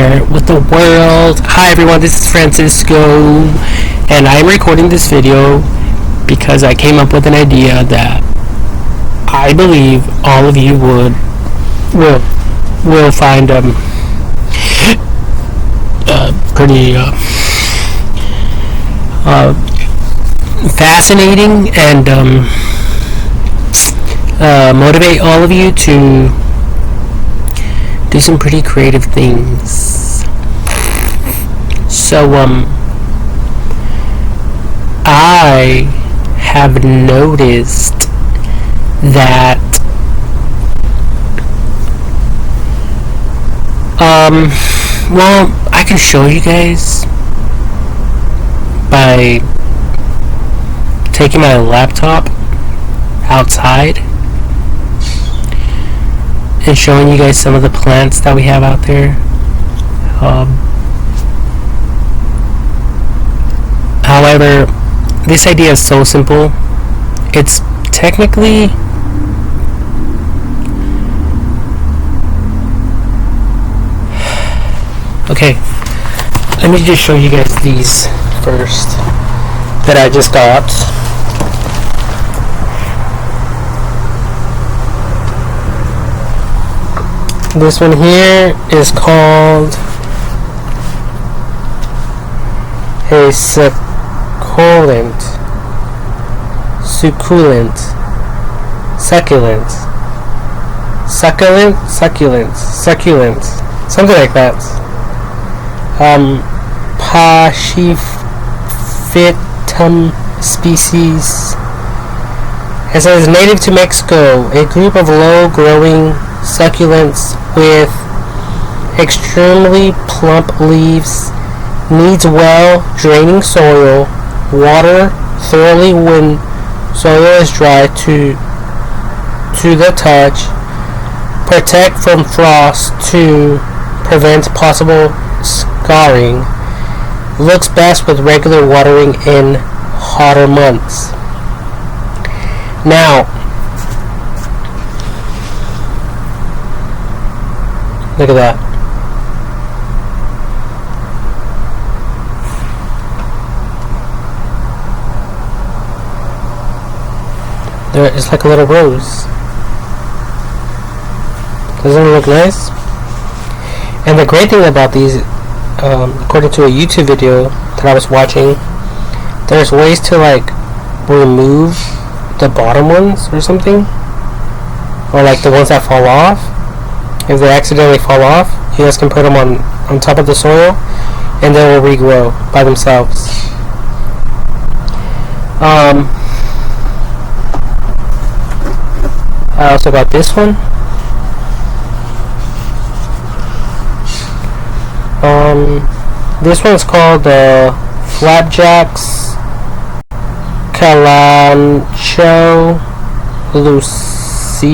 with the world. Hi everyone, this is Francisco, and I'm recording this video because I came up with an idea that I believe all of you will find pretty fascinating and motivate all of you to do some pretty creative things. So I have noticed that well, I can show you guys by taking my laptop outside and showing you guys some of the plants that we have out there. However, this idea is so simple. It's technically okay. Let me just show you guys these first that I just got. This one here is called a succulent, something like that. Pachyphytum species. It says native to Mexico, a group of low-growing succulents with extremely plump leaves, needs well draining soil, water thoroughly when soil is dry to the touch, protect from frost to prevent possible scarring, looks best with regular watering in hotter months. Now, look at that. There is like a little rose. Doesn't it look nice? And the great thing about these, according to a YouTube video that I was watching, there's ways to like remove the bottom ones or something, or like the ones that fall off. If they accidentally fall off, you guys can put them on top of the soil and they will regrow by themselves. I also got this one. This one's called Flapjacks Calancho Luciae.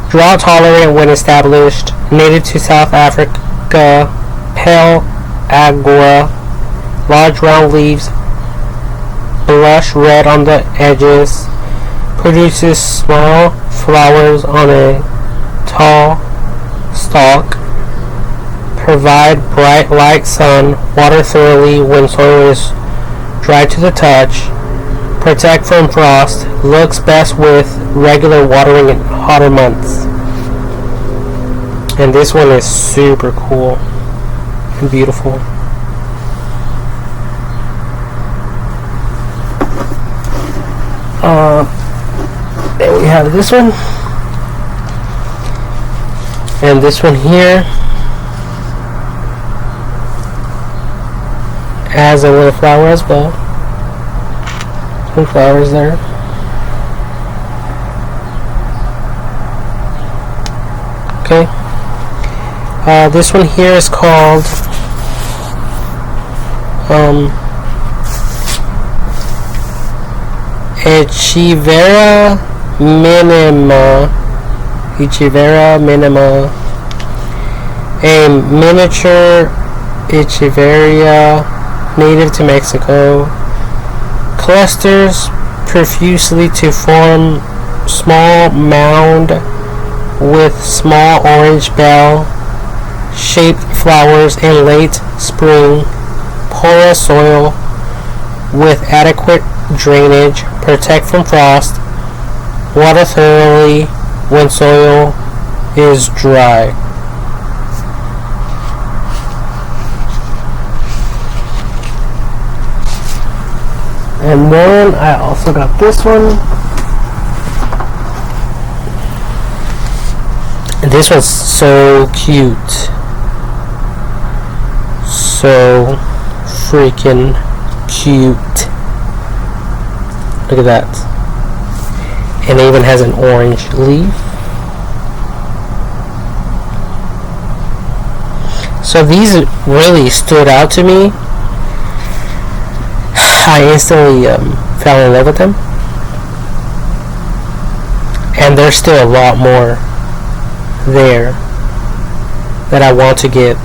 Drought tolerant when established, native to South Africa, pale agua, large round leaves, blush red on the edges, produces small flowers on a tall stalk, provide bright light sun, water thoroughly when soil is dry to the touch, protect from frost, looks best with regular watering in hotter months. And this one is super cool and beautiful. Then we have this one. And this one here has a little flower as well. Some flowers there. Okay. This one here is called Echeveria minima, a miniature Echeveria native to Mexico, clusters profusely to form small mound with small orange bell shaped flowers in late spring, porous soil with adequate drainage, protect from frost, water thoroughly when soil is dry. And then I also got this one. And this one's so cute. So freaking cute. Look at that. And it even has an orange leaf. So these really stood out to me. I instantly fell in love with them. And there's still a lot more there that I want to get.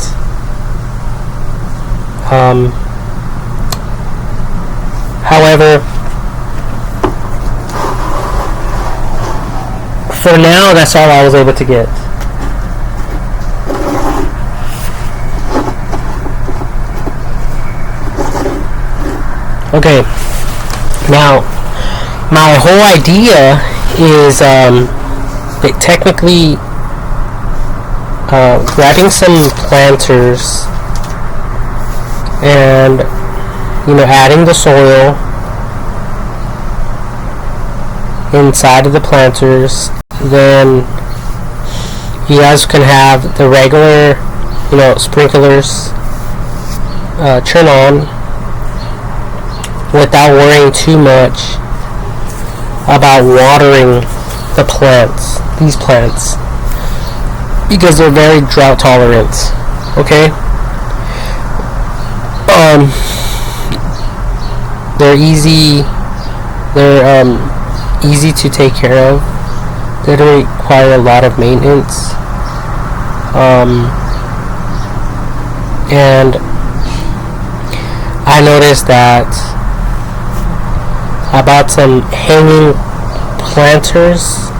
However, for now, that's all I was able to get. Okay, now my whole idea is technically grabbing some planters and adding the soil inside of the planters. Then you guys can have the regular sprinklers turn on without worrying too much about watering these plants, because they're very drought tolerant. Okay, they're easy to take care of. They don't require a lot of maintenance, and I noticed that I bought some hanging planters,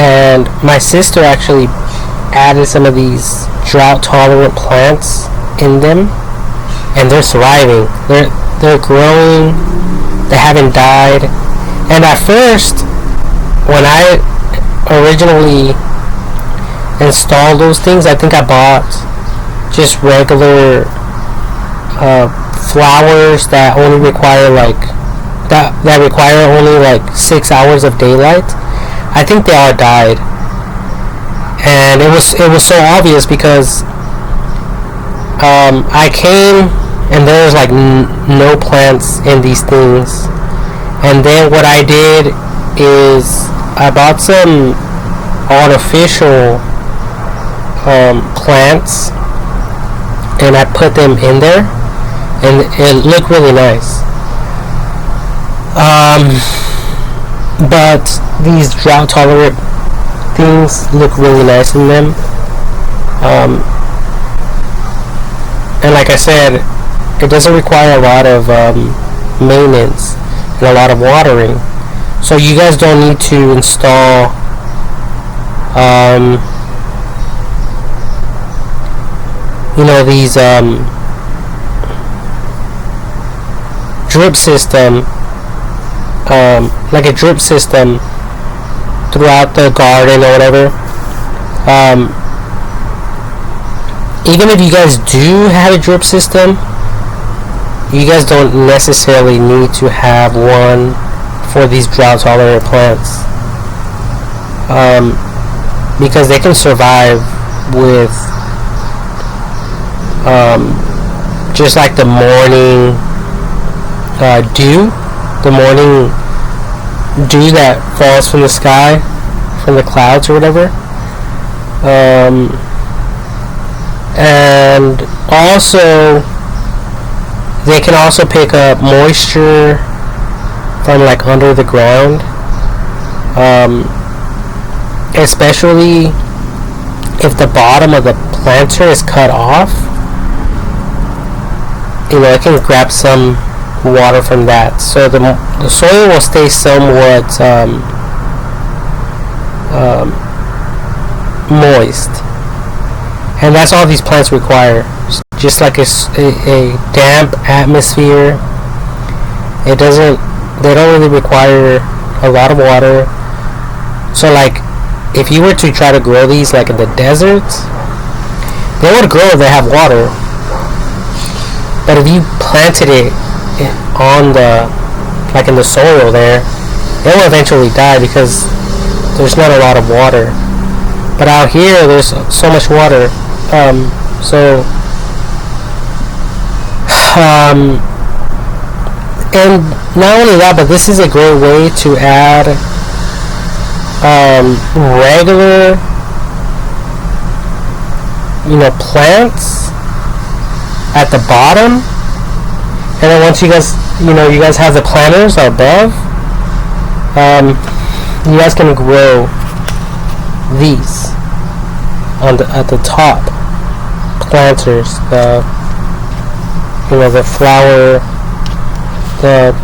and my sister actually added some of these drought tolerant plants in them, and they're thriving. They're growing. They haven't died. And at first, when I originally installed those things, I think I bought just regular flowers that only require that require only 6 hours of daylight. I think they all died, and it was so obvious because I came and there was no plants in these things. And then what I did is I bought some artificial plants, and I put them in there, and it looked really nice. But these drought tolerant things look really nice in them. And like I said, it doesn't require a lot of maintenance and a lot of watering. So you guys don't need to install these drip system, like a drip system throughout the garden or whatever. Even if you guys do have a drip system, you guys don't necessarily need to have one for these drought tolerant plants, because they can survive with just like the morning dew that falls from the sky, from the clouds or whatever. And also they can also pick up moisture from under the ground, especially if the bottom of the planter is cut off. It can grab some water from that, so the soil will stay somewhat moist. and that's all these plants require. Just like a damp atmosphere. It doesn't. They don't really require a lot of water. So like, if you were to try to grow these like in the deserts, they would grow if they have water. But if you planted it on the, like in the soil there, it will eventually die because there's not a lot of water. But out here, there's so much water. And not only that, but this is a great way to add regular, plants at the bottom, and then once you guys have the planters above, you guys can grow these at the top planters, the flower, the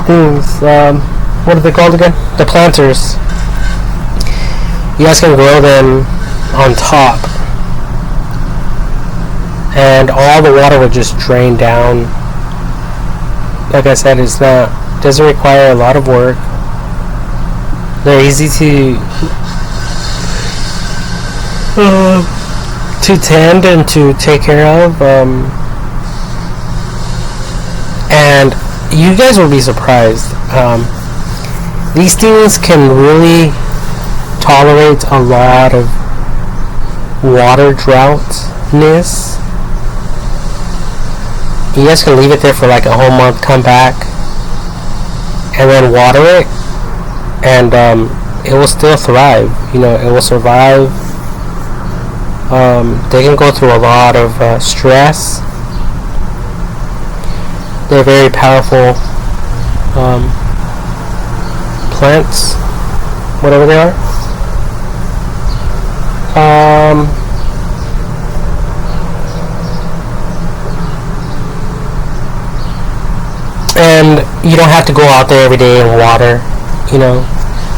things, what are they called again? The planters. You guys can grow them on top, and all the water will just drain down. Like I said, doesn't require a lot of work. They're easy to tend and to take care of, and you guys will be surprised. These things can really tolerate a lot of water droughtness. You guys can leave it there for like a whole month, come back, and then water it, and it will still thrive. It will survive. They can go through a lot of stress. They're very powerful plants, whatever they are. And you don't have to go out there every day and water.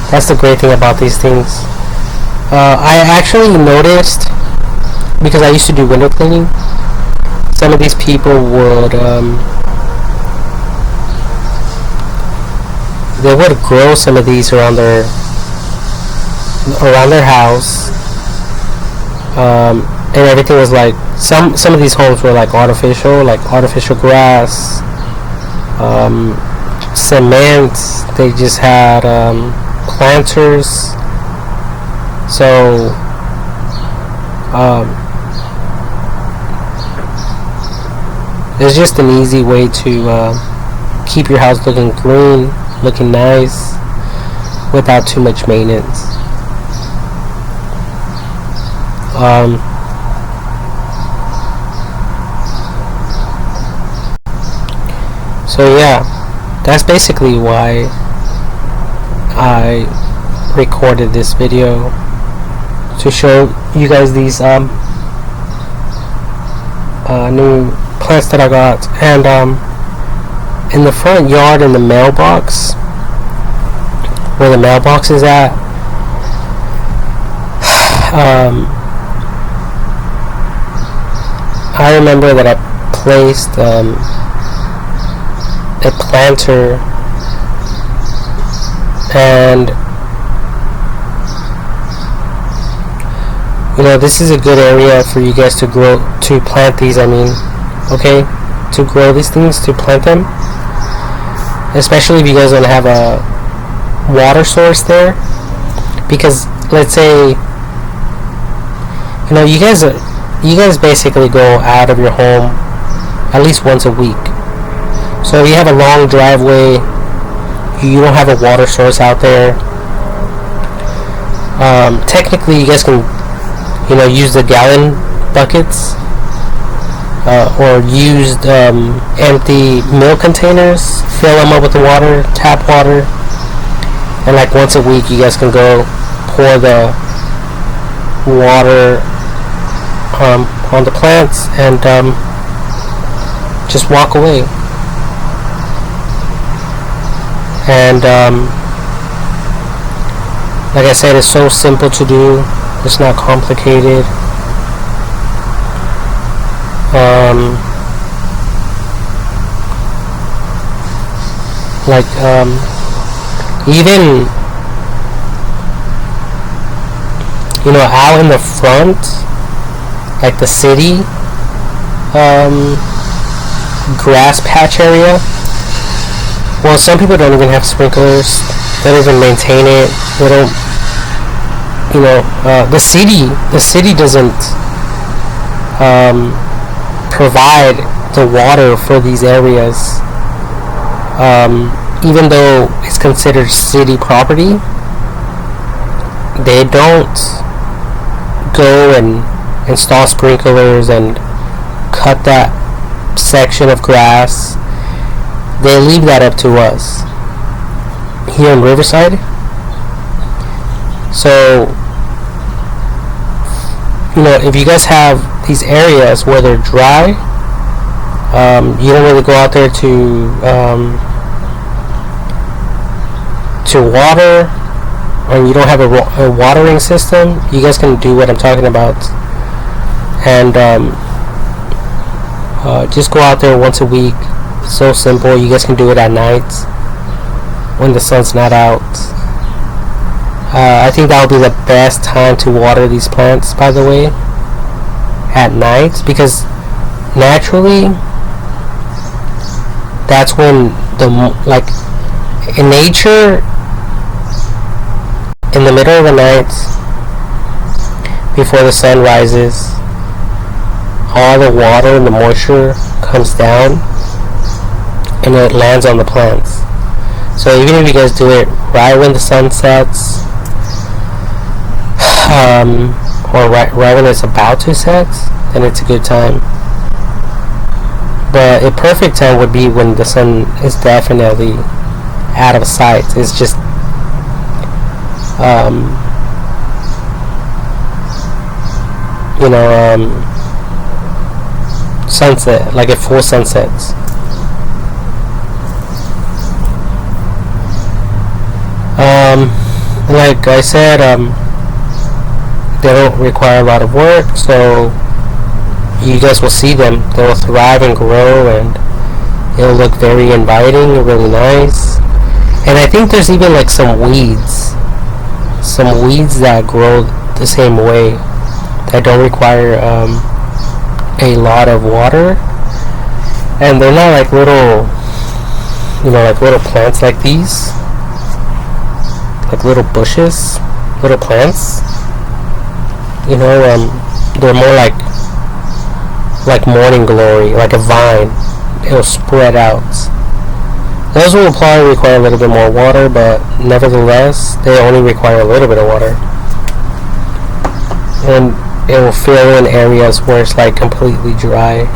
That's the great thing about these things. I actually noticed, because I used to do window cleaning, some of these people would they would grow some of these around their house, and everything was like, some of these homes were like artificial grass, cement. They just had planters. So it's just an easy way to keep your house looking green, looking nice, without too much maintenance. So yeah, that's basically why I recorded this video, to show you guys these new plants that I got. And in the front yard, in the mailbox, where the mailbox is at, I remember that I placed a planter, and this is a good area for you guys to plant these. To grow these things, to plant them, especially if you guys don't have a water source there. Because let's say you guys basically go out of your home at least once a week. So if you have a long driveway, you don't have a water source out there, technically you guys can use the gallon buckets, or use empty milk containers, fill them up with the water, tap water, and like once a week you guys can go pour the water on the plants, and just walk away. And Like I said, it's so simple to do. It's not complicated. Like even out in the front, like the city grass patch area. Well, some people don't even have sprinklers. They don't even maintain it. They don't. The city doesn't provide the water for these areas. Even though it's considered city property, they don't go and install sprinklers and cut that section of grass. They leave that up to us here in Riverside. So, if you guys have these areas where they're dry, you don't really go out there to water, or you don't have a watering system, you guys can do what I'm talking about, and just go out there once a week. So simple. You guys can do it at night when the sun's not out. I think that would be the best time to water these plants, by the way, at night, because naturally that's when in nature, in the middle of the night before the sun rises, all the water and the moisture comes down and it lands on the plants. So even if you guys do it right when the sun sets, or right when it's about to set, then it's a good time. But a perfect time would be when the sun is definitely out of sight. It's just sunset, like a full sunset. Like I said, they don't require a lot of work, so you guys will see them. They will thrive and grow, and it'll look very inviting and really nice. And I think there's even like some weeds that grow the same way, that don't require a lot of water, and they're not like little plants like these, like little bushes, little plants. They're more like morning glory, like a vine. It'll spread out. Those will probably require a little bit more water, but nevertheless, they only require a little bit of water. And it will fill in areas where it's like completely dry.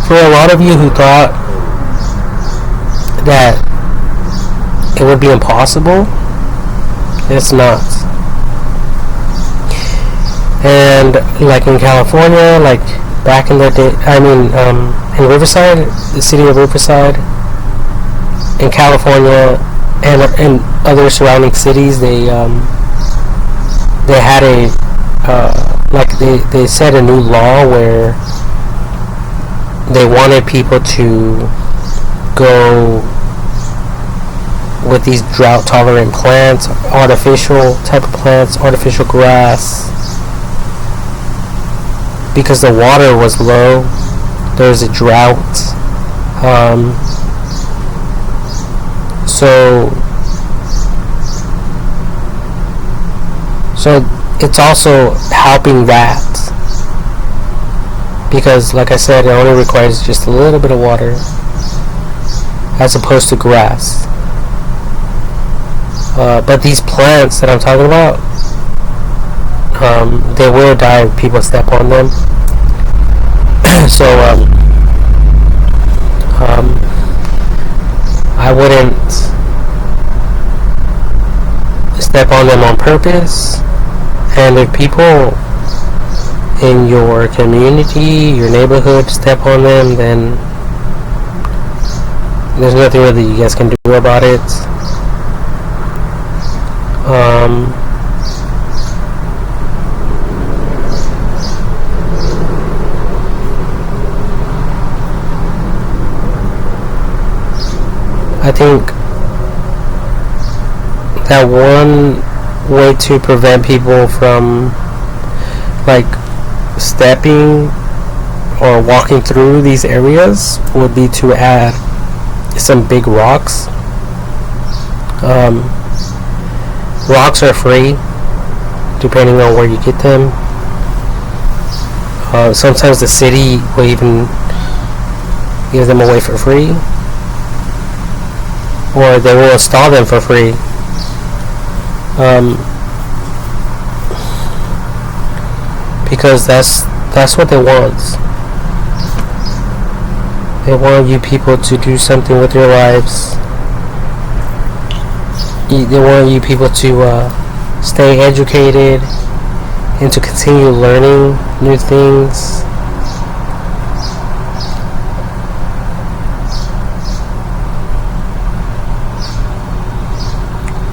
For a lot of you who thought that it would be impossible, it's not. And like in California, like back in the day, in Riverside, the city of Riverside, in California, and in other surrounding cities, they had they set a new law where they wanted people to go with these drought-tolerant plants, artificial type of plants, artificial grass, because the water was low. There was a drought. So it's also helping that, because like I said, it only requires just a little bit of water as opposed to grass. But these plants that I'm talking about, they will die if people step on them. So I wouldn't step on them on purpose. And if in your community, your neighborhood, step on them, then there's nothing really you guys can do about it. I think that one way to prevent people from like stepping or walking through these areas would be to add some big rocks. Rocks are free depending on where you get them. Sometimes the city will even give them away for free, or they will install them for free. Because that's what they want. They want you people to do something with your lives. They want you people to stay educated and to continue learning new things.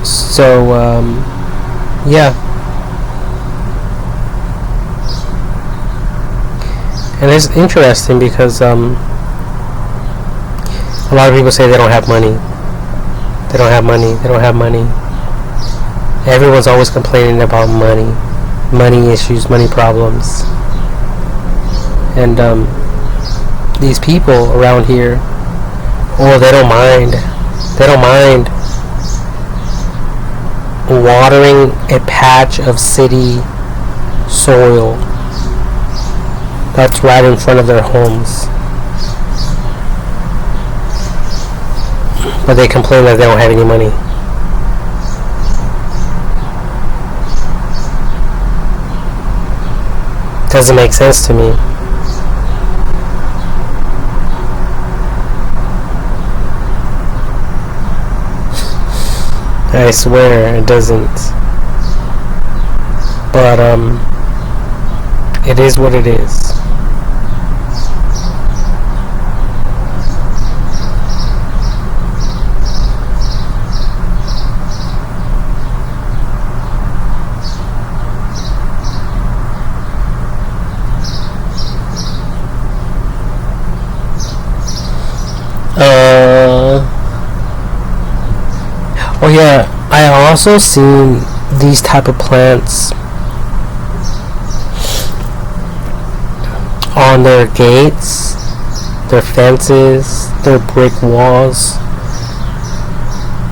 So, yeah. And it's interesting because a lot of people say they don't have money. They don't have money. They don't have money. Everyone's always complaining about money. Money issues, money problems. And these people around here, oh, they don't mind. They don't mind watering a patch of city soil that's right in front of their homes. But they complain that they don't have any money. Doesn't make sense to me. I swear it doesn't. But it is what it is. Oh yeah, I also seen these type of plants on their gates, their fences, their brick walls,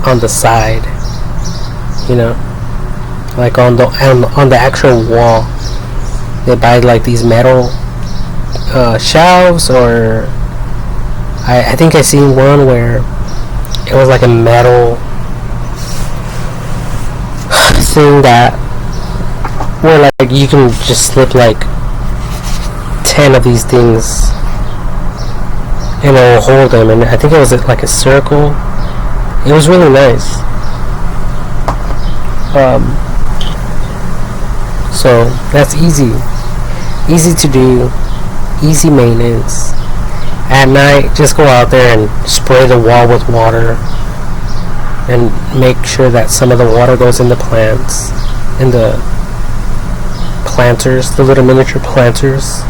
on the side. You know, like on the actual wall. They buy like these metal shelves, or I think I seen one where it was like a metal thing that where like you can just slip like 10 of these things and it will hold them, and I think it was like a circle. It was really nice. So that's easy to do, easy maintenance. At night, just go out there and spray the wall with water and make sure that some of the water goes in the plants, in the planters, the little miniature planters,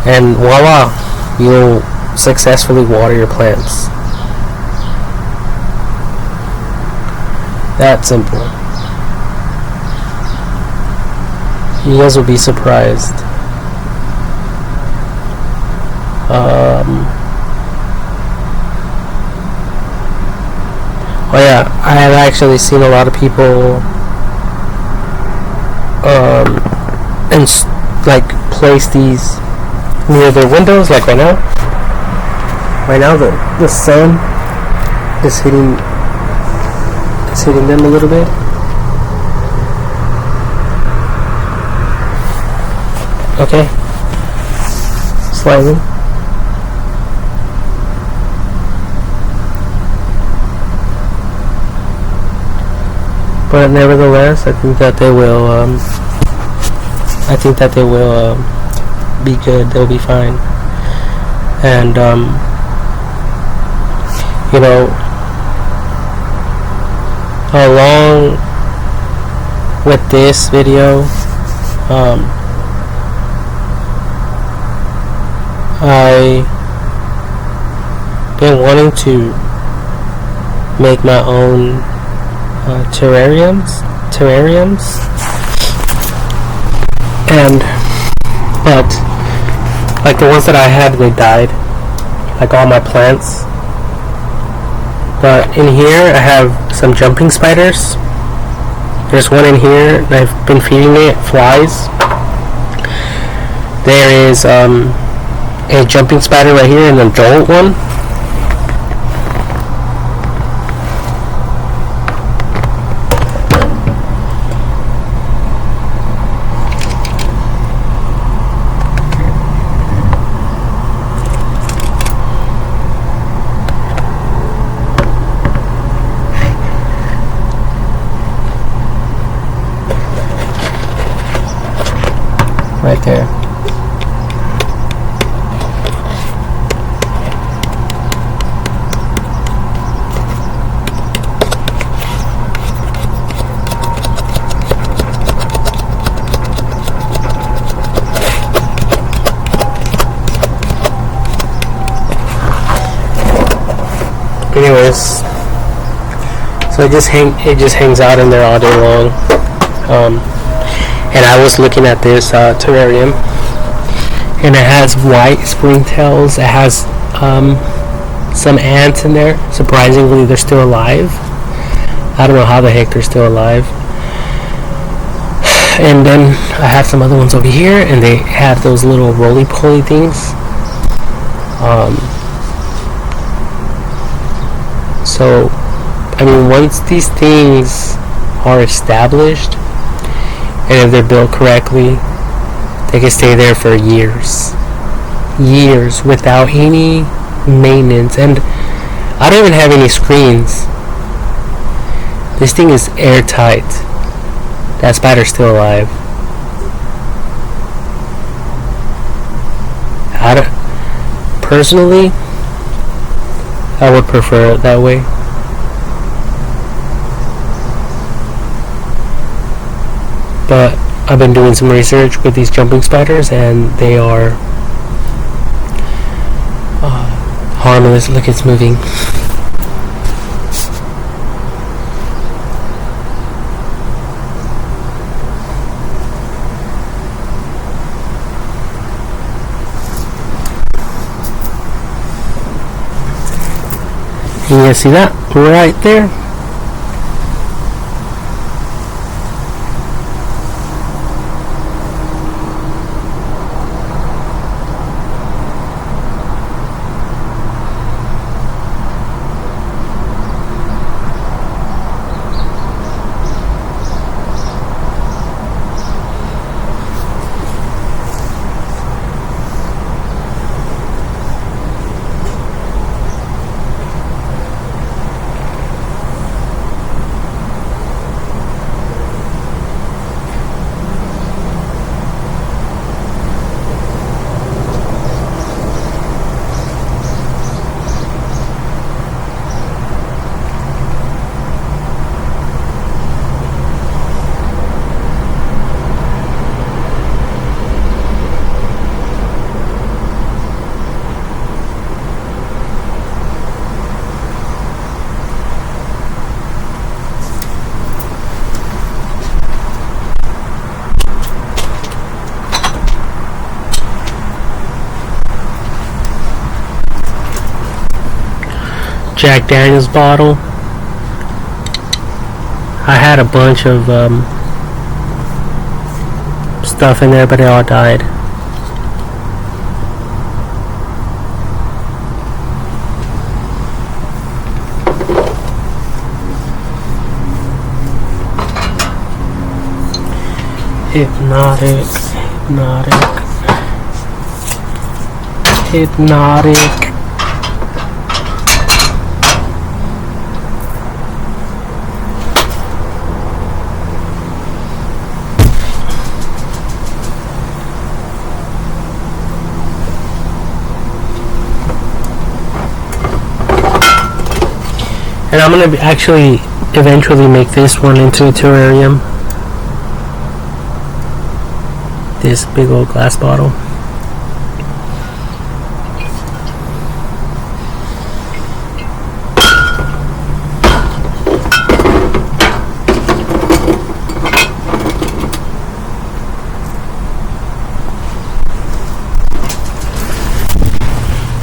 and voila, you'll successfully water your plants. That simple. You guys will be surprised. Oh yeah, I have actually seen a lot of people and like place these near their windows, like right now. Right now the sun is hitting them a little bit. Okay. Slightly. But nevertheless, I think that they will I think that they will be good. They'll be fine. And you know, along with this video, I been wanting to make my own terrariums, and but like the ones that I had, they died, like all my plants. But in here I have some jumping spiders. There's one in here and I've been feeding it flies. There is a jumping spider right here and an adult one. Right there. Anyways, so it just hangs out in there all day long. And I was looking at this terrarium, and it has white springtails. It has some ants in there. Surprisingly, they're still alive. I don't know how the heck they're still alive. And then I have some other ones over here, and they have those little roly-poly things. So, I mean, once these things are established, and if they're built correctly, they can stay there for years without any maintenance. And I don't even have any screens. This thing is airtight. That spider's still alive. Personally, I would prefer it that way. But I've been doing some research with these jumping spiders, and they are harmless. Look, it's moving. You guys see that right there? Jack Daniels bottle. I had a bunch of stuff in there, but it all died. Hypnotic. And I'm gonna actually eventually make this one into a terrarium. This big old glass bottle.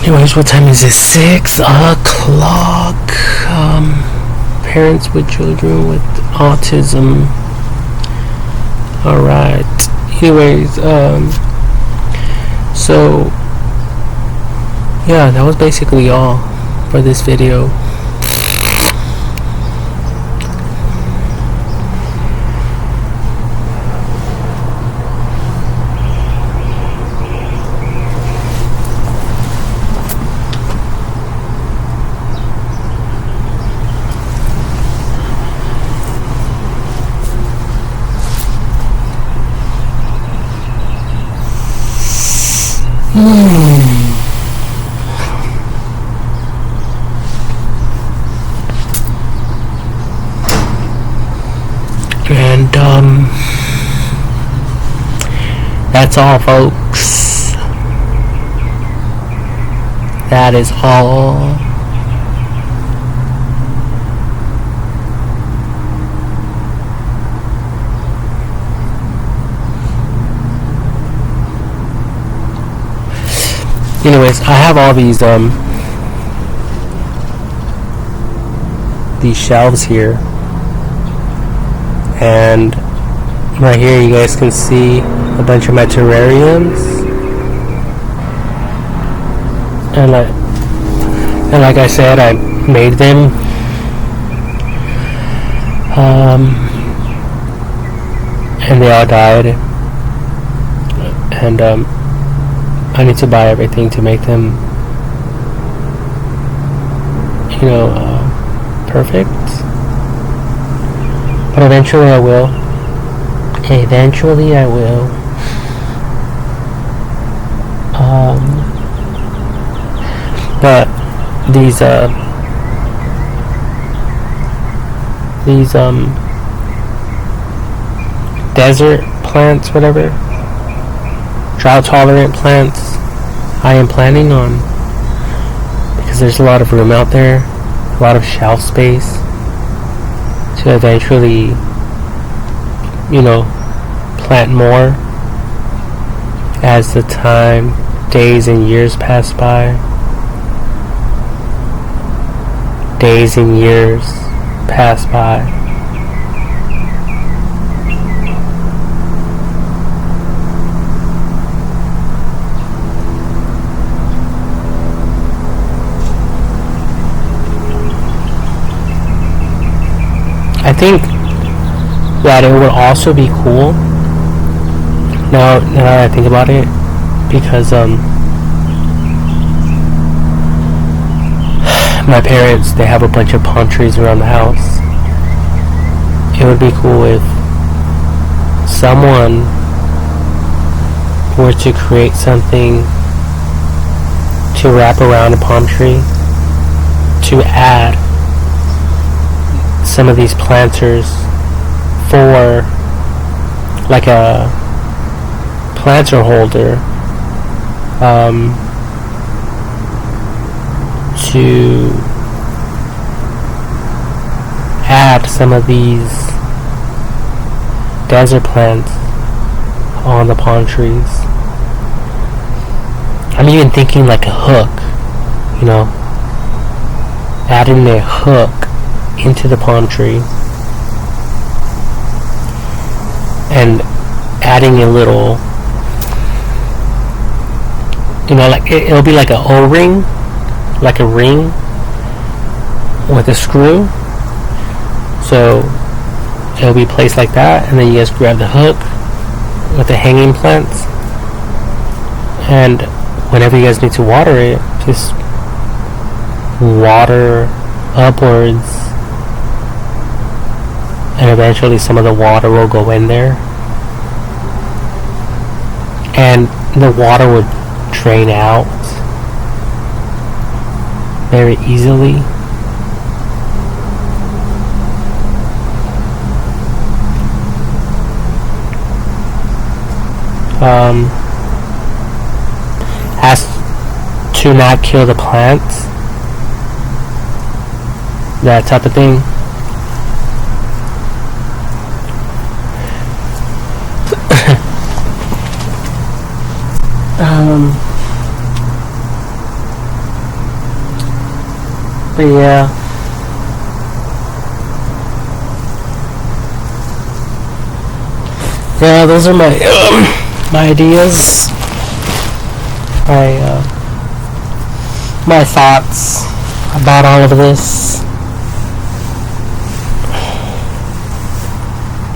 Anyways, what time is it? 6 o'clock. Parents with children with autism. Alright. Anyways, so yeah, that was basically all for this video. And that's all, folks. That is all. Anyways, I have all these shelves here, and right here you guys can see a bunch of my terrariums, and like I said, I made them and they all died, and I need to buy everything to make them, perfect. But eventually I will. But these desert plants, whatever, drought tolerant plants, I am planning on, because there's a lot of room out there, a lot of shelf space, to eventually, plant more as the time, days and years pass by. Days and years pass by. I think that it would also be cool, now that I think about it, because my parents, they have a bunch of palm trees around the house. It would be cool if someone were to create something to wrap around a palm tree, to add some of these planters for like a planter holder, to add some of these desert plants on the palm trees. I'm even thinking like a hook, adding a hook into the palm tree and adding a little, like it'll be like an O-ring, like a ring with a screw, so it'll be placed like that, and then you guys grab the hook with the hanging plants, and whenever you guys need to water it, just water upwards, and eventually some of the water will go in there, and the water would drain out very easily. um, as to not kill the plants, that type of thing. But yeah. Yeah, those are my my ideas, my thoughts about all of this.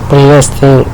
What do you guys think?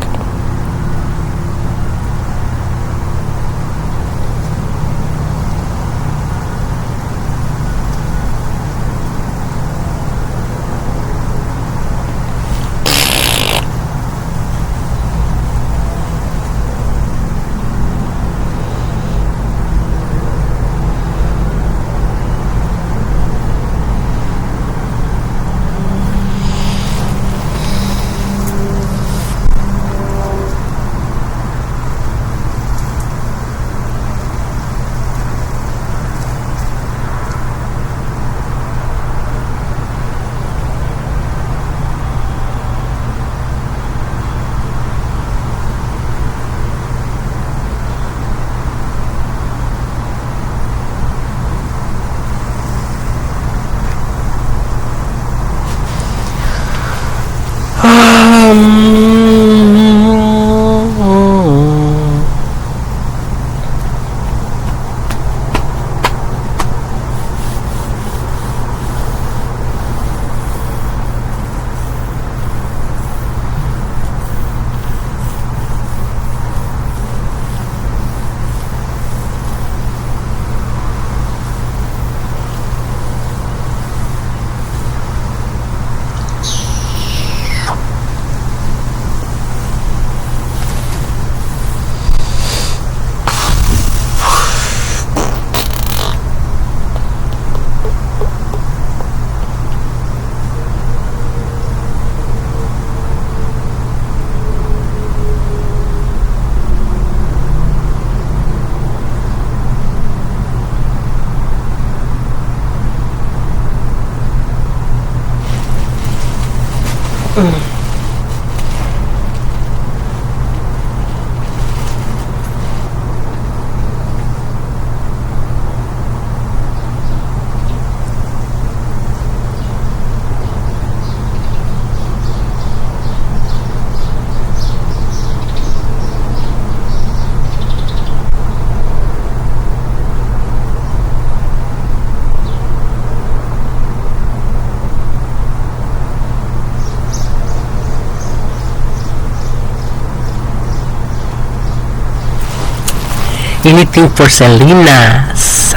Anything for Selena's.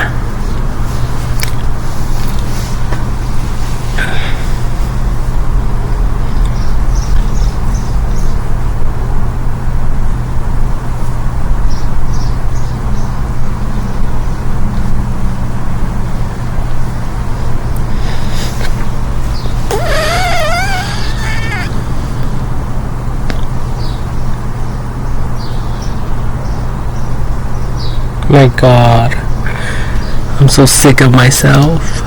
My God, I'm so sick of myself.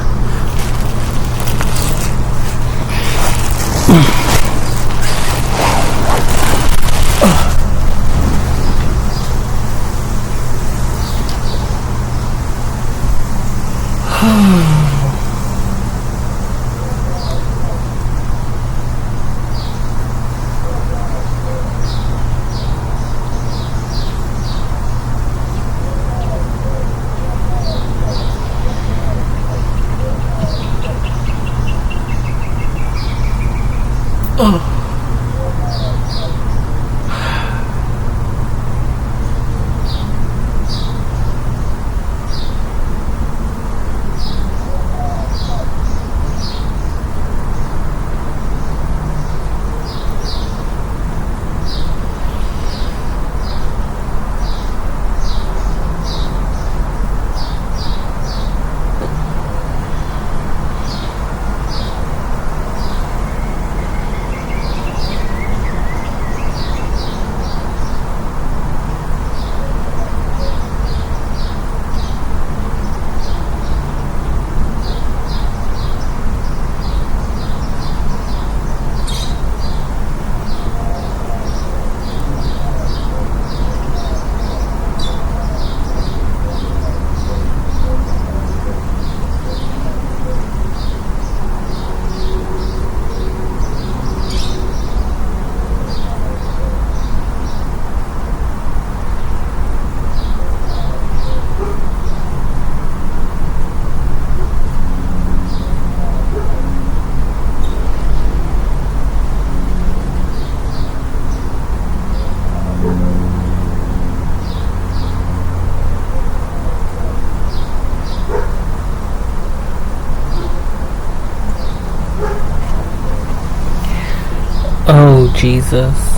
Oh, Jesus.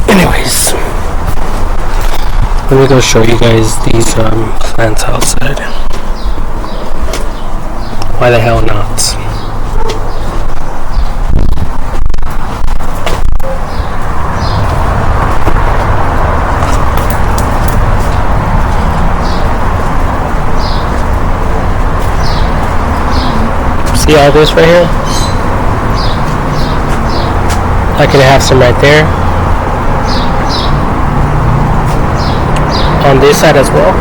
Anyways, let me go show you guys these plants outside. Why the hell not? See all this right here? I could have some right there. On this side as well.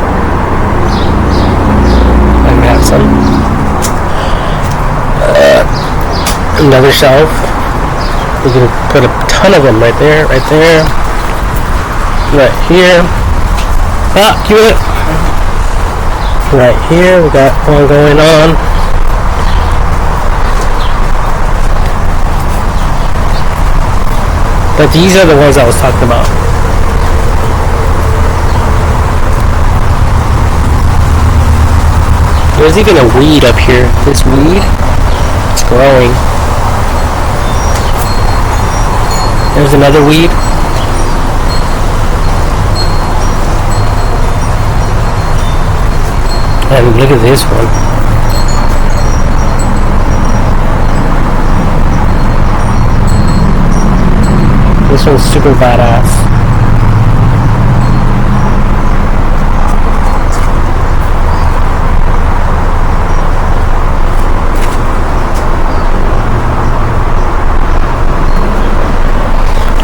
I can have some. Another shelf. We can put a ton of them right there, right there, right here. Ah, cue it. Right here, we got one going on. But these are the ones I was talking about. There's even a weed up here. This weed, it's growing. There's another weed. And look at this one. This one's super badass.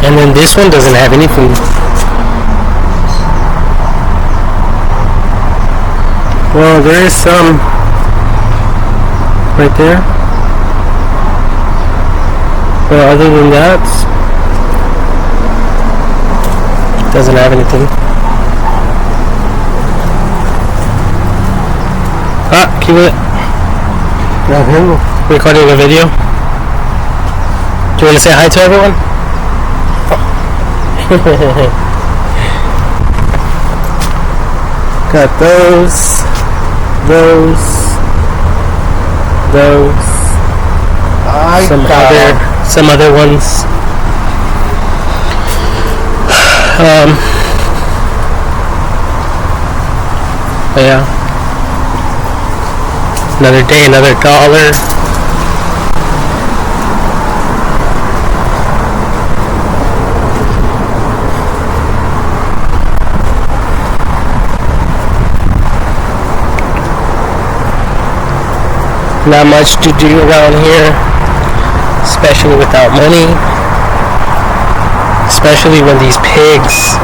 And then this one doesn't have anything. Well, there is some right there. But other than that, it doesn't have anything. Ah, keep it. Recording a video. Do you want to say hi to everyone? Got those, some other ones. Yeah. Another day, another dollar. Not much to do around here, especially without money, especially when these pigs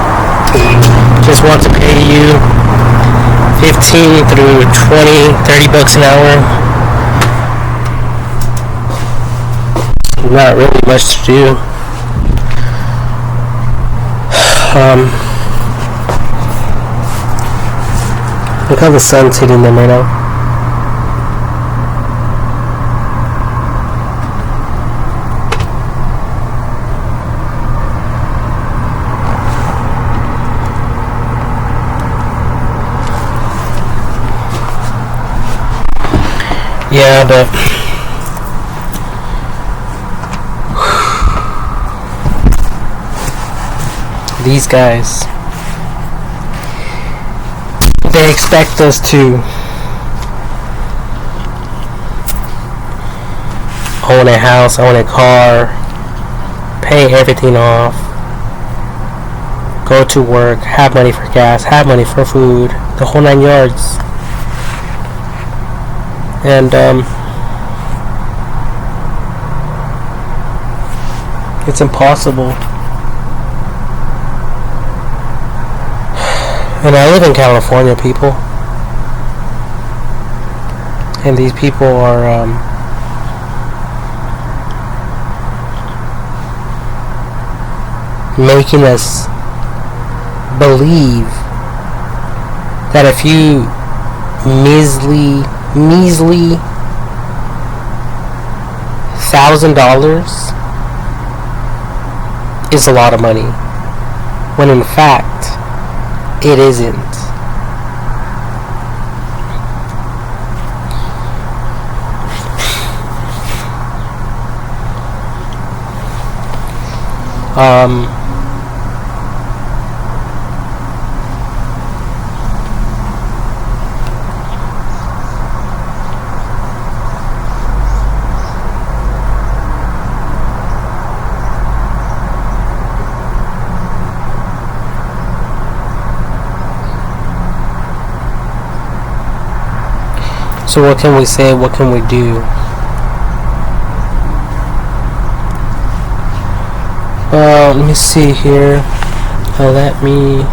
just want to pay you 15 through 20, 30 bucks an hour. Not really much to do. Look how the sun's hitting them right now. Yeah, but these guys, they expect us to own a house, own a car, pay everything off, go to work, have money for gas, have money for food, the whole 9 yards. And it's impossible. And I live in California, people. And these people are making us believe that a few measly $1,000 is a lot of money, when in fact it isn't. So what can we say? What can we do? Let me see here. Let me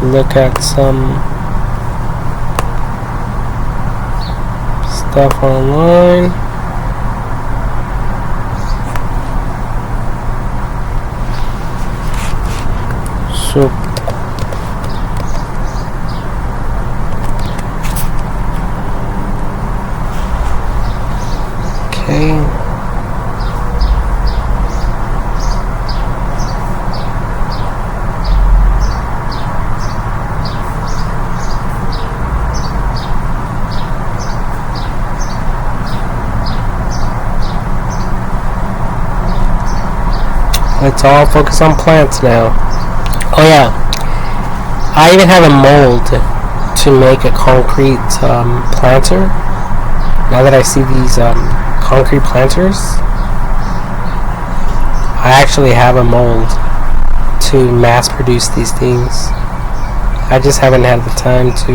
look at some stuff online. So let's all focus on plants now. Oh yeah, I even have a mold to make a concrete planter. Now that I see these concrete planters, I actually have a mold to mass produce these things. I just haven't had the time to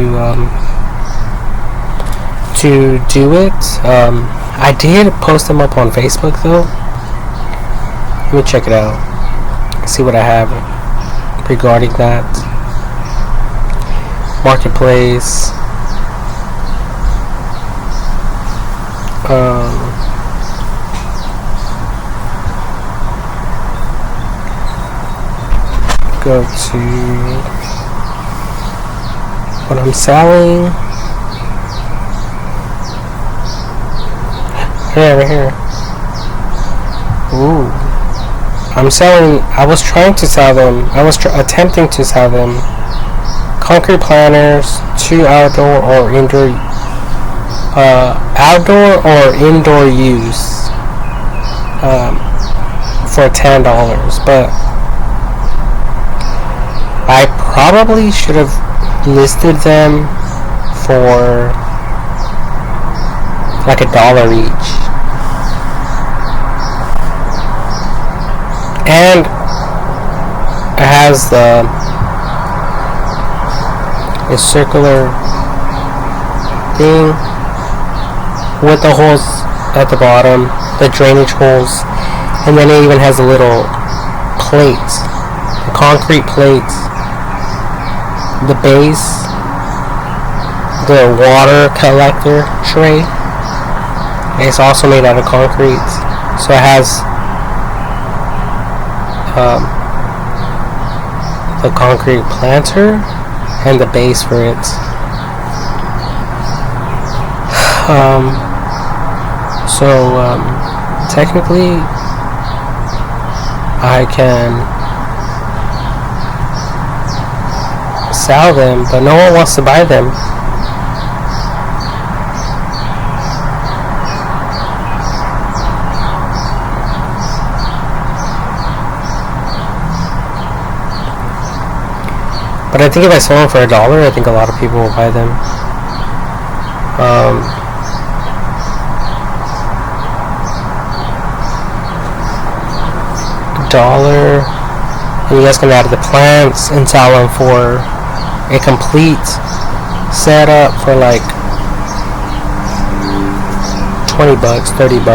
do it. I did post them up on Facebook though. Let me check it out. See what I have regarding that. Marketplace. Go to what I'm selling. Yeah, right here. Ooh. I was trying to sell them. I was attempting to sell them. Concrete planters, 2 outdoor or indoor use for $10, but I probably should have listed them for like $1 each. And it has a circular thing with the holes at the bottom, the drainage holes, and then it even has a little plates, the concrete plates, the base, the water collector tray. It's also made out of concrete, so it has the concrete planter and the base for it. Technically I can sell them, but no one wants to buy them. But I think if I sold them for $1, I think a lot of people will buy them. $1, and you guys can add the plants and sell them for a complete setup for like $20, $30,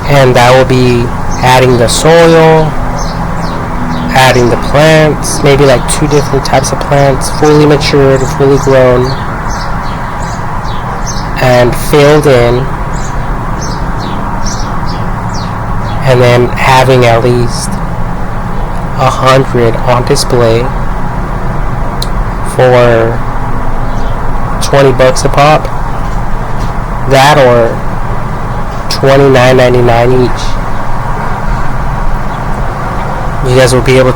and that will be adding the soil, adding the plants, maybe like 2 different types of plants, fully matured, fully grown, and filled in, and then having at least 100 on display for $20 a pop. That or $29.99 each. You guys will be able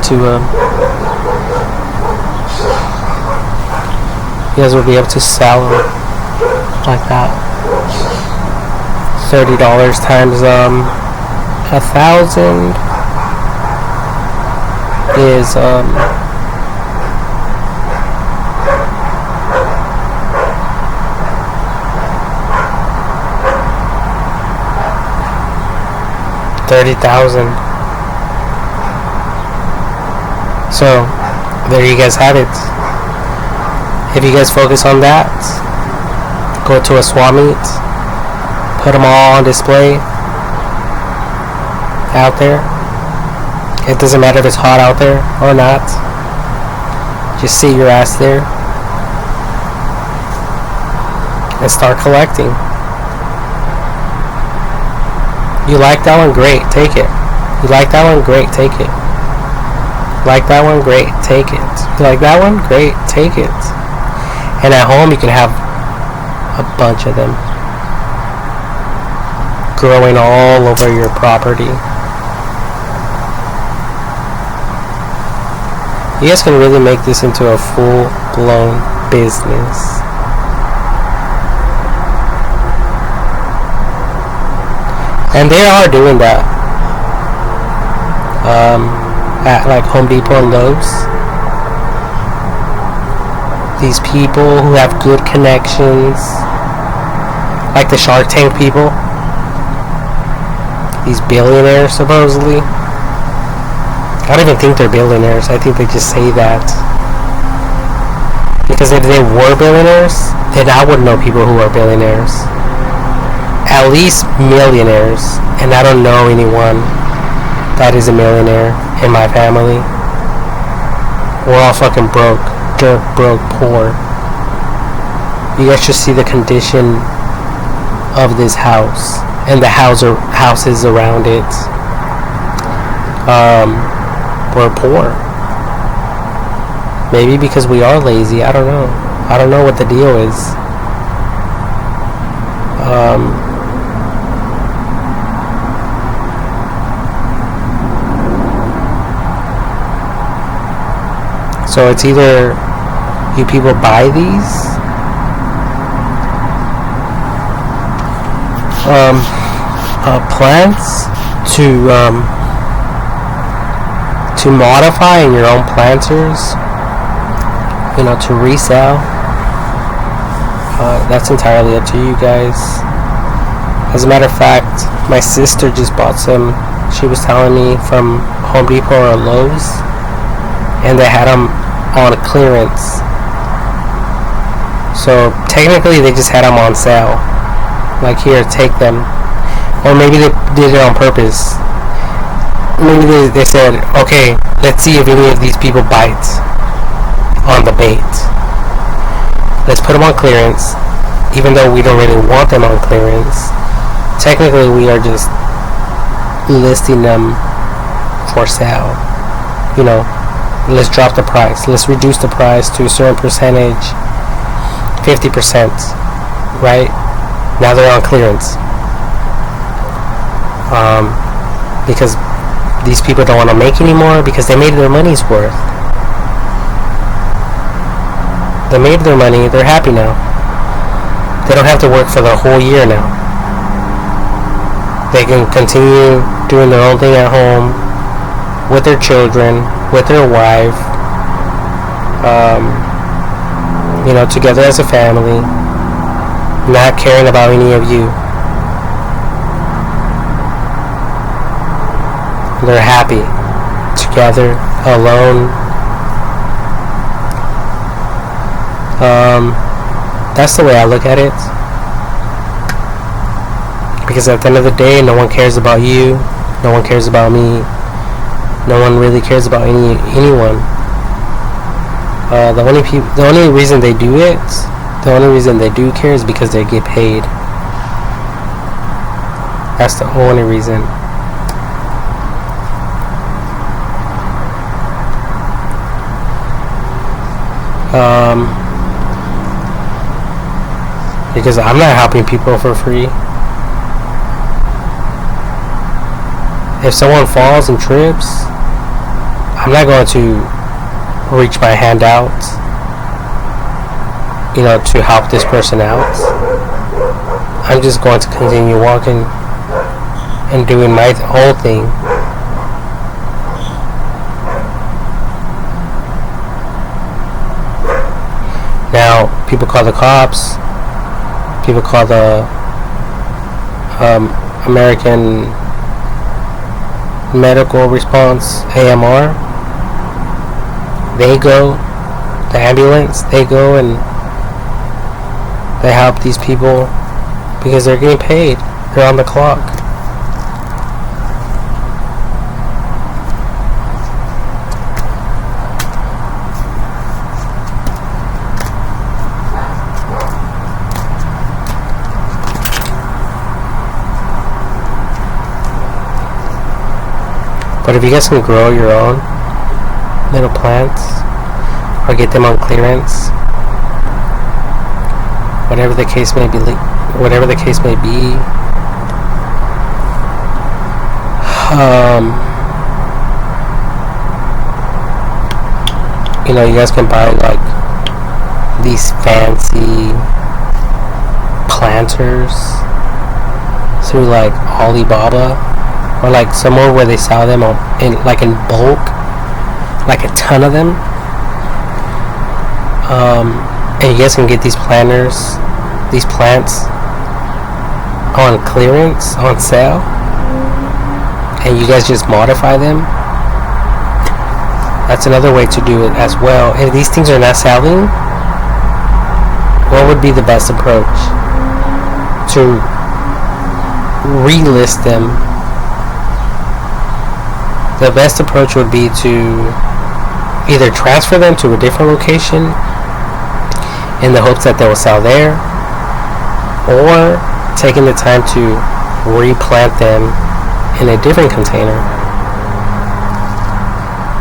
to sell them like that. $30 times 1,000 is $30,000. So there you guys have it. If you guys focus on that, go to a swap meet, put them all on display out there. It doesn't matter if it's hot out there or not. Just sit your ass there and start collecting. You like that one? Great, take it. You like that one? Great, take it. Like that one? Great, take it. You like that one? Great, take it. And at home you can have a bunch of them growing all over your property. You guys can really make this into a full-blown business. And they are doing that at like Home Depot and Lowe's. These people who have good connections, like the Shark Tank people, these billionaires supposedly. I don't even think they're billionaires. I think they just say that because if they were billionaires, then I would know people who are billionaires. At least millionaires, and I don't know anyone that is a millionaire in my family. We're all fucking broke, dirt broke, poor. You guys should see the condition of this house and the houses around it. We're poor. Maybe because we are lazy. I don't know. I don't know what the deal is. So it's either you people buy these plants to modify in your own planters, to resell. That's entirely up to you guys. As a matter of fact, my sister just bought some. She was telling me from Home Depot or Lowe's, and they had them on clearance. So technically they just had them on sale. Like, here, take them. Or maybe they did it on purpose. Maybe they said, okay, let's see if any of these people bite on the bait. Let's put them on clearance, even though we don't really want them on clearance. Technically we are just listing them for sale. Let's drop the price. Let's reduce the price to a certain percentage, 50%, right? Now they're on clearance. Because these people don't want to make anymore because they made their money's worth. They made their money. They're happy now. They don't have to work for the whole year now. They can continue doing their own thing at home with their children, with their wife, together as a family, not caring about any of you. They're happy together, alone. That's the way I look at it. Because at the end of the day, no one cares about you. No one cares about me. No one really cares about anyone. The only reason they do it, the only reason they do care is because they get paid. That's the only reason. Because I'm not helping people for free. If someone falls and trips, I'm not going to reach my hand out, to help this person out. I'm just going to continue walking and doing my whole thing. Now, people call the cops, people call the American Medical Response, AMR. They go, the ambulance, they go and they help these people because they're getting paid. They're on the clock. But if you guys can grow your own little plants or get them on clearance, whatever the case may be, you guys can buy like these fancy planters through like Alibaba, or like somewhere where they sell them in bulk, like a ton of them. And you guys can get these plants on clearance, on sale, and you guys just modify them. That's another way to do it as well. If these things are not selling, what would be the best approach? To relist them. The best approach would be to either transfer them to a different location in the hopes that they will sell there, or taking the time to replant them in a different container,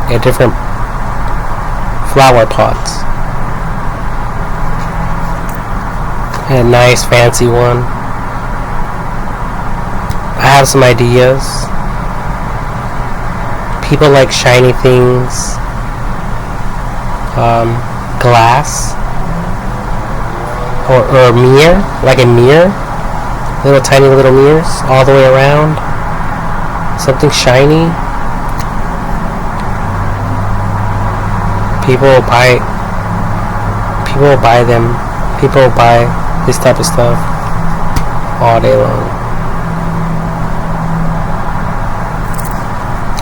a different flower pot, a nice fancy one. I have some ideas. People like shiny things, glass, or a mirror, like a mirror, little tiny little mirrors all the way around, something shiny. People will buy them. People will buy this type of stuff all day long,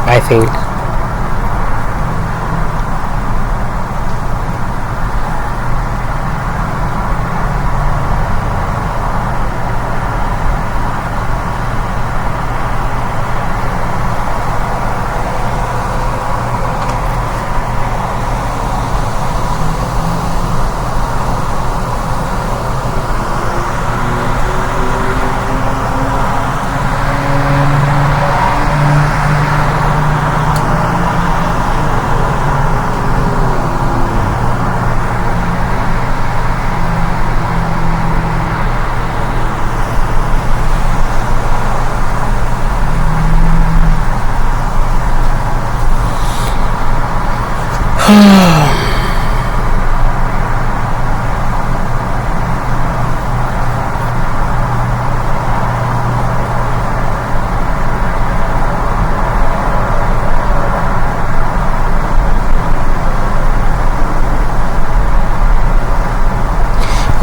I think.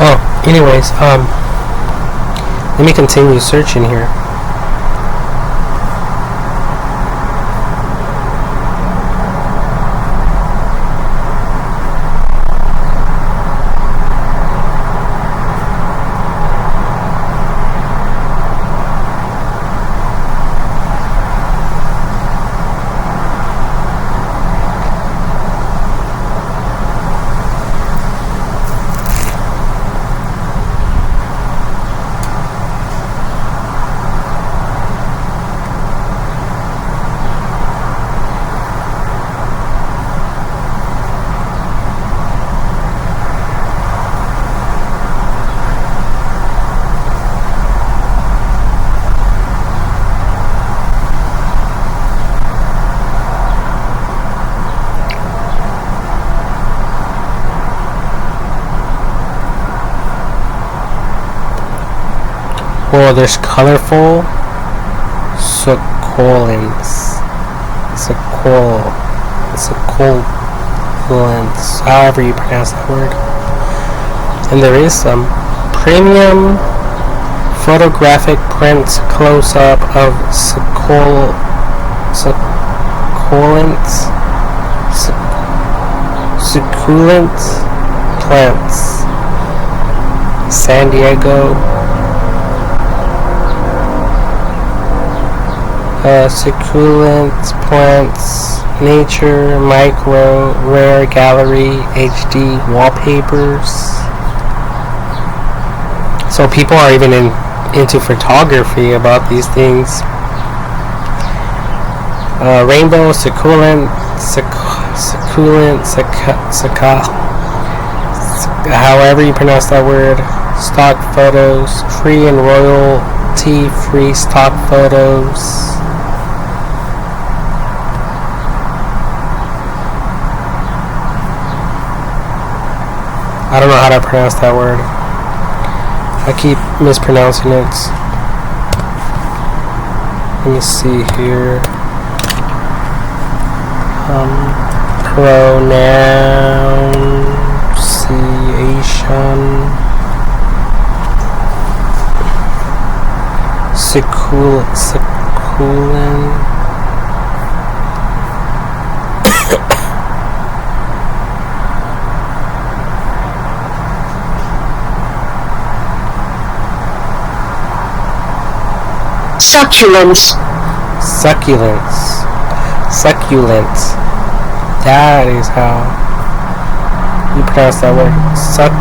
Oh, anyways, let me continue searching here. Oh, there's colorful succulents. Succulents, however you pronounce that word. And there is some premium photographic prints close-up of succulent plants. San Diego. Succulent plants, nature, micro, rare gallery, HD wallpapers. So people are even into photography about these things. Rainbow succulent, however you pronounce that word. Stock photos, free and royalty-free stock photos. I don't know how to pronounce that word. I keep mispronouncing it. Let me see here. Pronunciation. Succulent. Succulents. Succulents. That is how you pronounce that word. Suck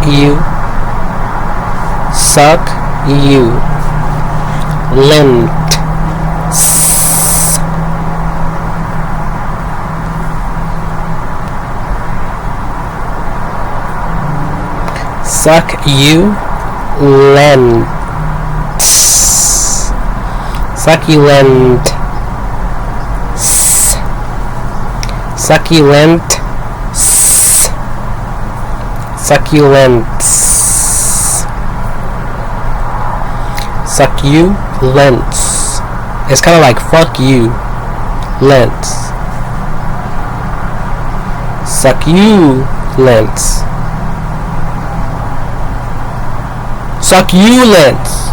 you. Lent. Suck you. Lent. Succulent. Succulent. Succulents. Succulents. It's kind of like fuck you. Lents. Succulents. Succulents.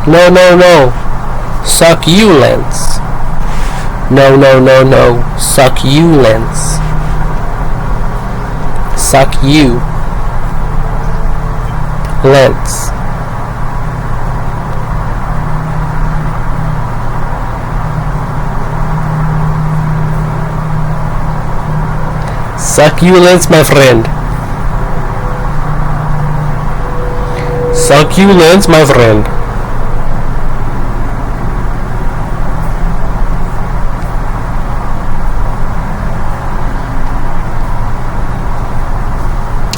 No. Succulents. No. Succulents. Succulents. Succulents, my friend. Succulents, my friend.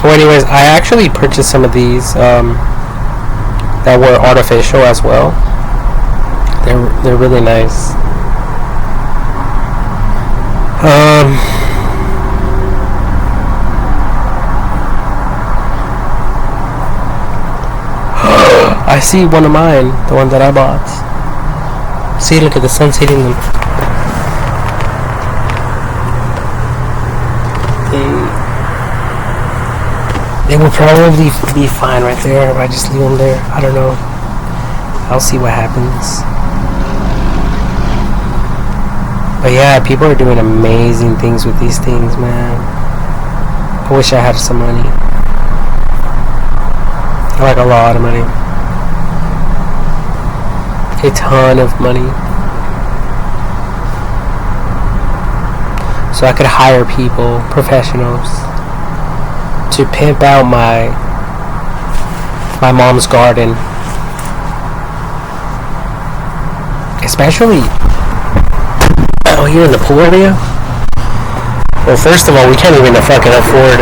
Well, anyways, I actually purchased some of these that were artificial as well. They're really nice. I see one of mine, the one that I bought. See, look at the sun's hitting them. They would probably be fine right there if I just leave them there. I don't know. I'll see what happens. But yeah, people are doing amazing things with these things, man. I wish I had some money. Like a lot of money. A ton of money. So I could hire people, professionals, to pimp out my mom's garden. Especially out here in the pool area. Well, first of all, we can't even fucking afford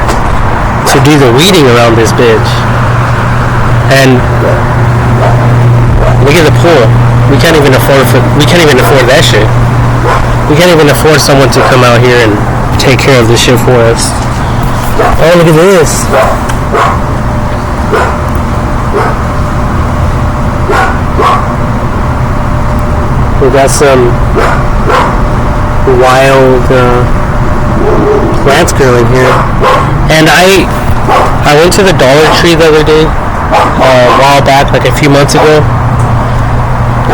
to do the weeding around this bitch. And look at the pool. We can't even afford that shit. We can't even afford someone to come out here and take care of this shit for us. Oh, look at this. We got some wild plants growing here. And I went to the Dollar Tree the other day, a while back, like a few months ago,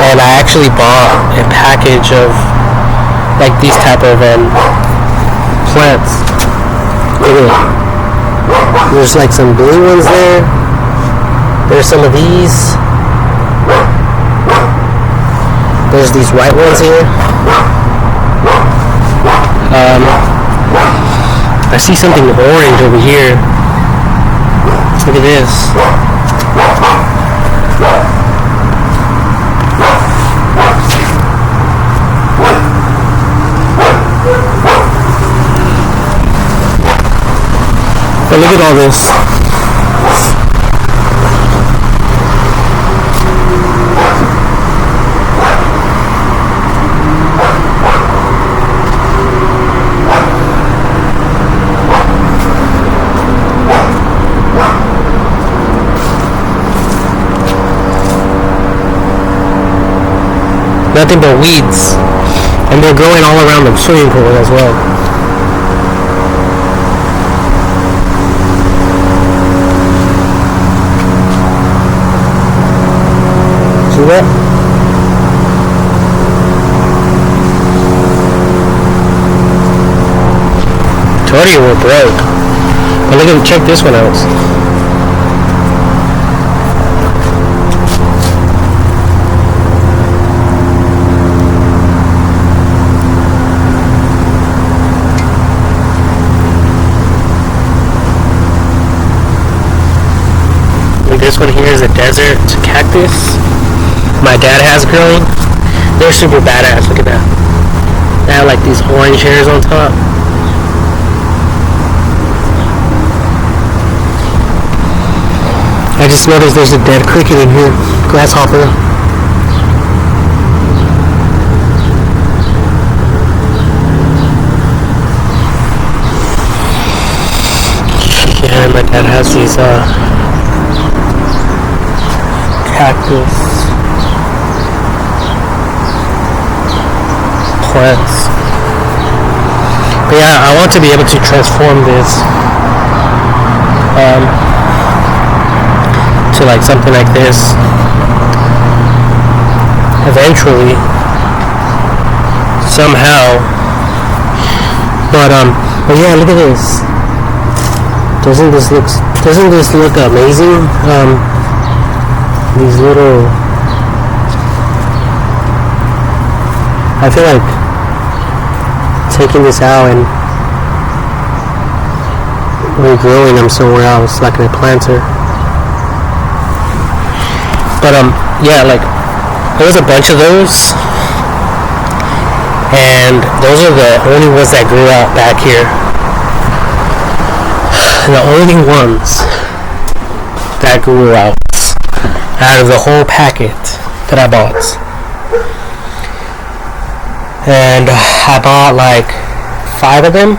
and I actually bought a package of like these type of plants. Look at it. There's like some blue ones there. There's some of these. There's these white ones here. I see something orange over here. Look at this. But look at all this. Nothing but weeds. And they're growing all around the swimming pool as well. See that? Told you we're broke. But look at, check this one out. This one here is a desert cactus my dad has growing. They're super badass. Look at that. They have like these orange hairs on top. I just noticed there's a dead cricket in here. Grasshopper. Yeah, my dad has these cactus plants. But yeah, I want to be able to transform this to like something like this eventually, somehow. But yeah, look at this. Doesn't this look amazing? These little, I feel like taking this out and regrowing them somewhere else, like in a planter. But yeah, like there was a bunch of those, and those are the only ones that grew out back here. The only ones that grew out of the whole packet that I bought. And I bought like 5 of them,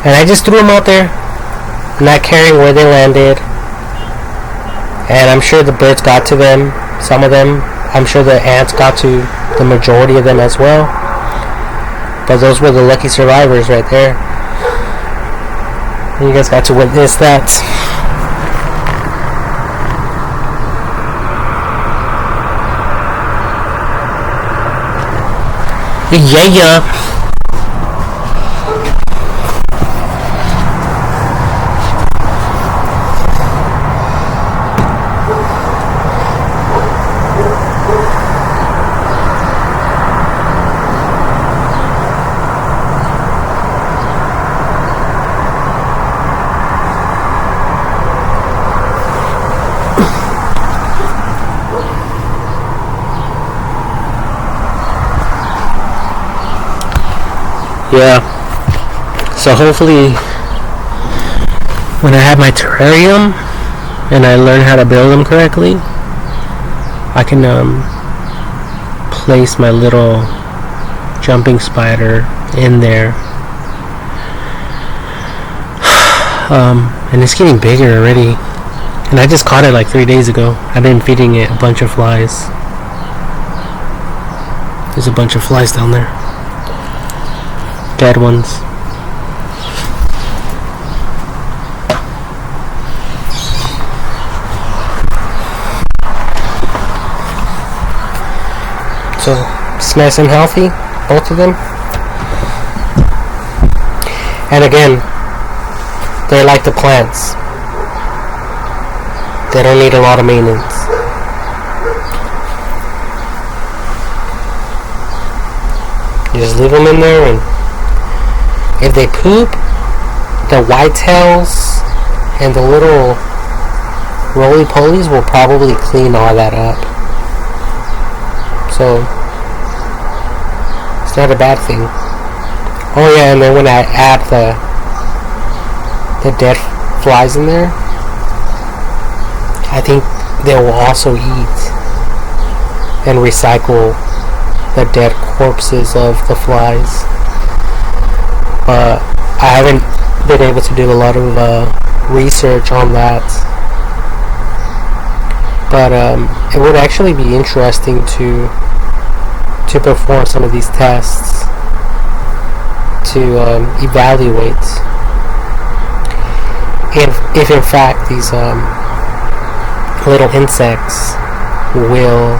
and I just threw them out there, not caring where they landed. And I'm sure the birds got to them, some of them. I'm sure the ants got to the majority of them as well. But those were the lucky survivors right there. And you guys got to witness that. Yeah. Yeah. So hopefully when I have my terrarium and I learn how to build them correctly, I can place my little jumping spider in there. And it's getting bigger already. And I just caught it like 3 days ago. I've been feeding it a bunch of flies. There's a bunch of flies down there. Dead ones. So it's nice and healthy, both of them. And again, they like the plants. They don't need a lot of maintenance. You just leave them in there, and if they poop, the whitetails and the little roly-polies will probably clean all that up. So it's not a bad thing. Oh yeah, and then when I add the dead flies in there, I think they will also eat and recycle the dead corpses of the flies. But I haven't been able to do a lot of research on that. But it would actually be interesting to perform some of these tests to evaluate if in fact these little insects will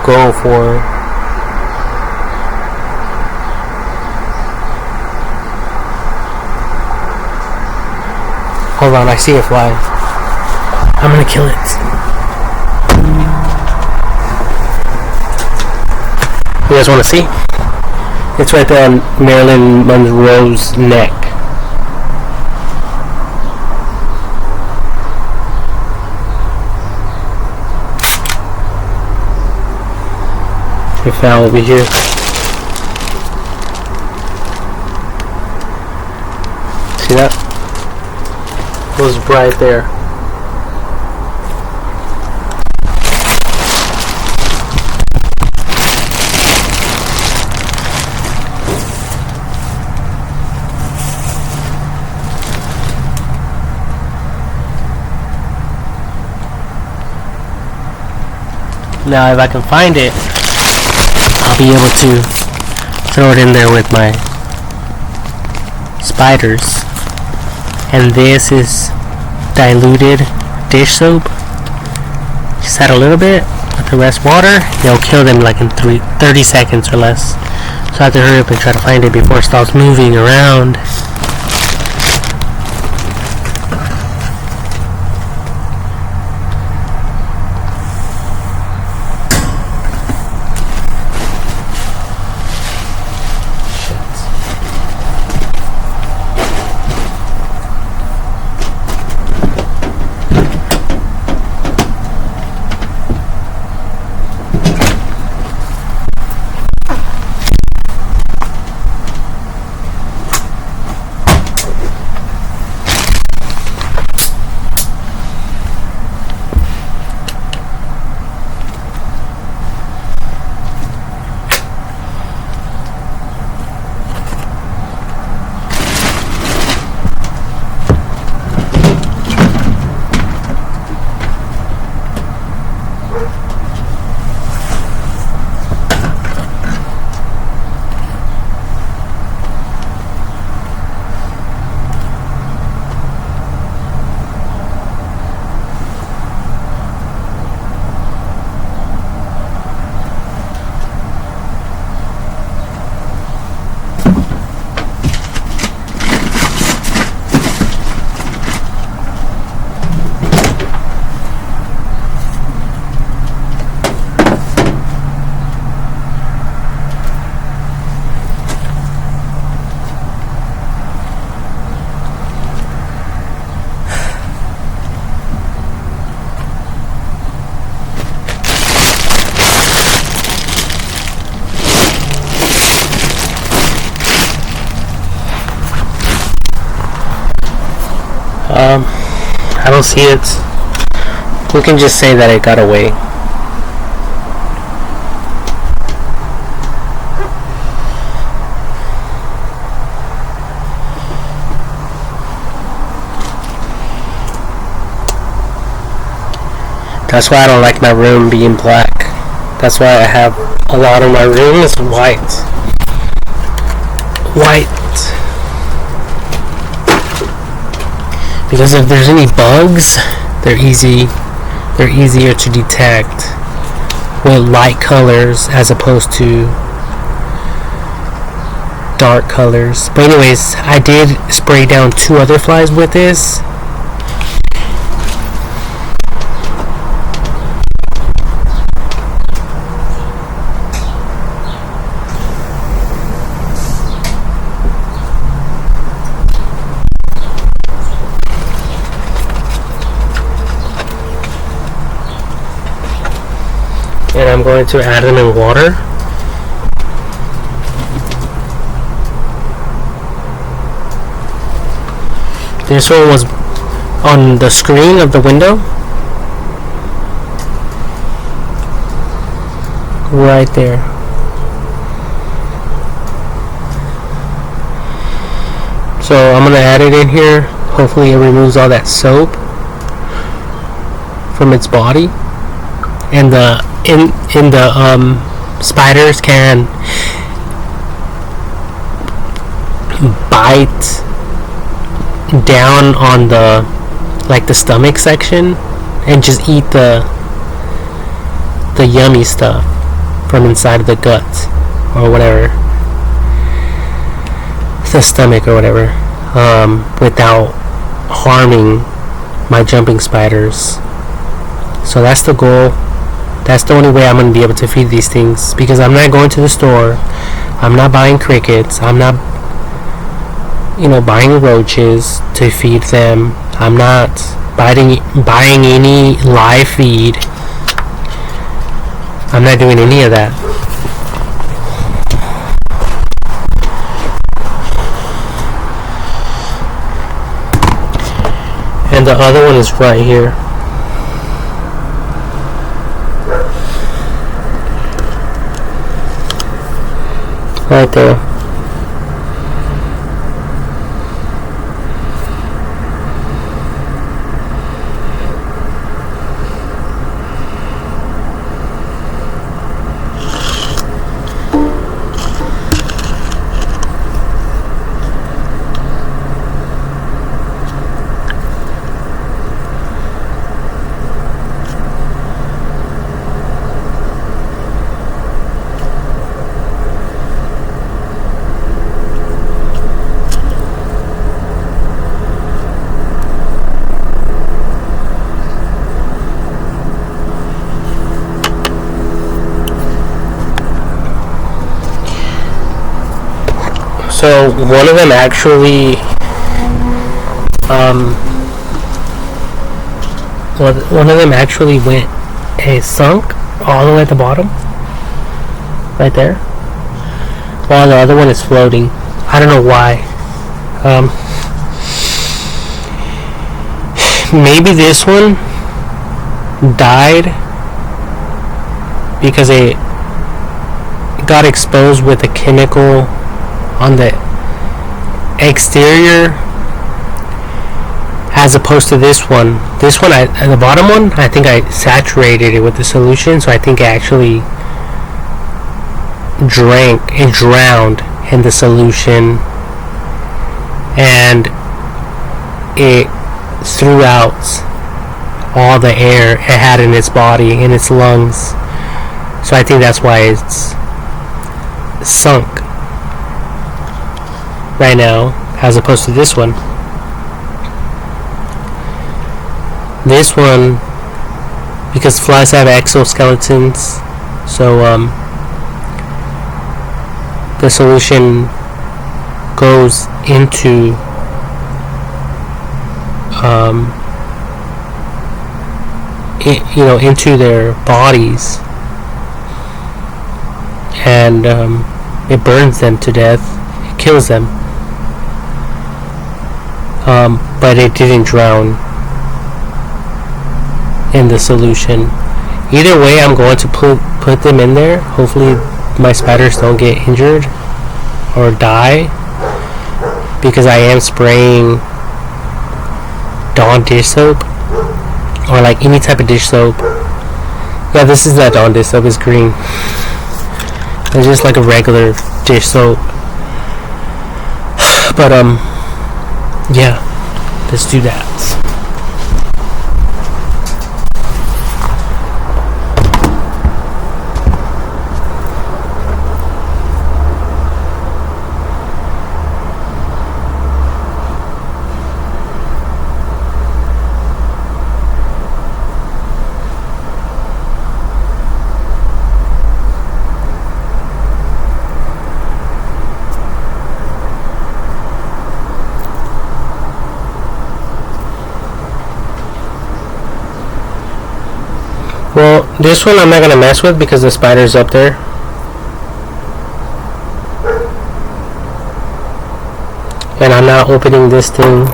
go for hold on, I see a fly. I'm gonna kill it. You guys want to see? It's right there on Marilyn Monroe's neck. It fell over here. See that? It was right there. Now if I can find it, I'll be able to throw it in there with my spiders. And this is diluted dish soap. Just add a little bit with the rest water. It'll kill them like in 30 seconds or less. So I have to hurry up and try to find it before it starts moving around. I don't see it. We can just say that it got away. That's why I don't like my room being black. That's why I have a lot of my room is white. White. Because if there's any bugs, they're easier to detect with light colors as opposed to dark colors. But anyways, I did spray down 2 other flies with this. And I'm going to add them in water. This one was on the screen of the window. Right there. So I'm going to add it in here. Hopefully it removes all that soap from its body. And the spiders can bite down on the stomach section and just eat the yummy stuff from inside of the gut or whatever, the stomach or whatever, without harming my jumping spiders. So that's the goal. That's the only way I'm going to be able to feed these things, because I'm not going to the store. I'm not buying crickets. I'm not, buying roaches to feed them. I'm not buying any live feed. I'm not doing any of that. And the other one is right here. Right there. So one of them actually, sunk all the way at the bottom, right there, while the other one is floating. I don't know why. Maybe this one died because it got exposed with a chemical on the exterior, as opposed to this one. This one, the bottom one, I think I saturated it with the solution, so I think I actually drank and drowned in the solution, and it threw out all the air it had in its body, in its lungs. So I think that's why it's sunk right now, as opposed to this one. This one, because flies have exoskeletons, so the solution goes into into their bodies, and it burns them to death. It kills them. but it didn't drown in the solution. Either way, I'm going to put them in there. Hopefully my spiders don't get injured or die, because I am spraying Dawn dish soap, or like any type of dish soap. Yeah, this is not Dawn dish soap, it's green. It's just like a regular dish soap. But yeah, let's do that. Well, this one I'm not gonna mess with because the spider's up there. And I'm not opening this thing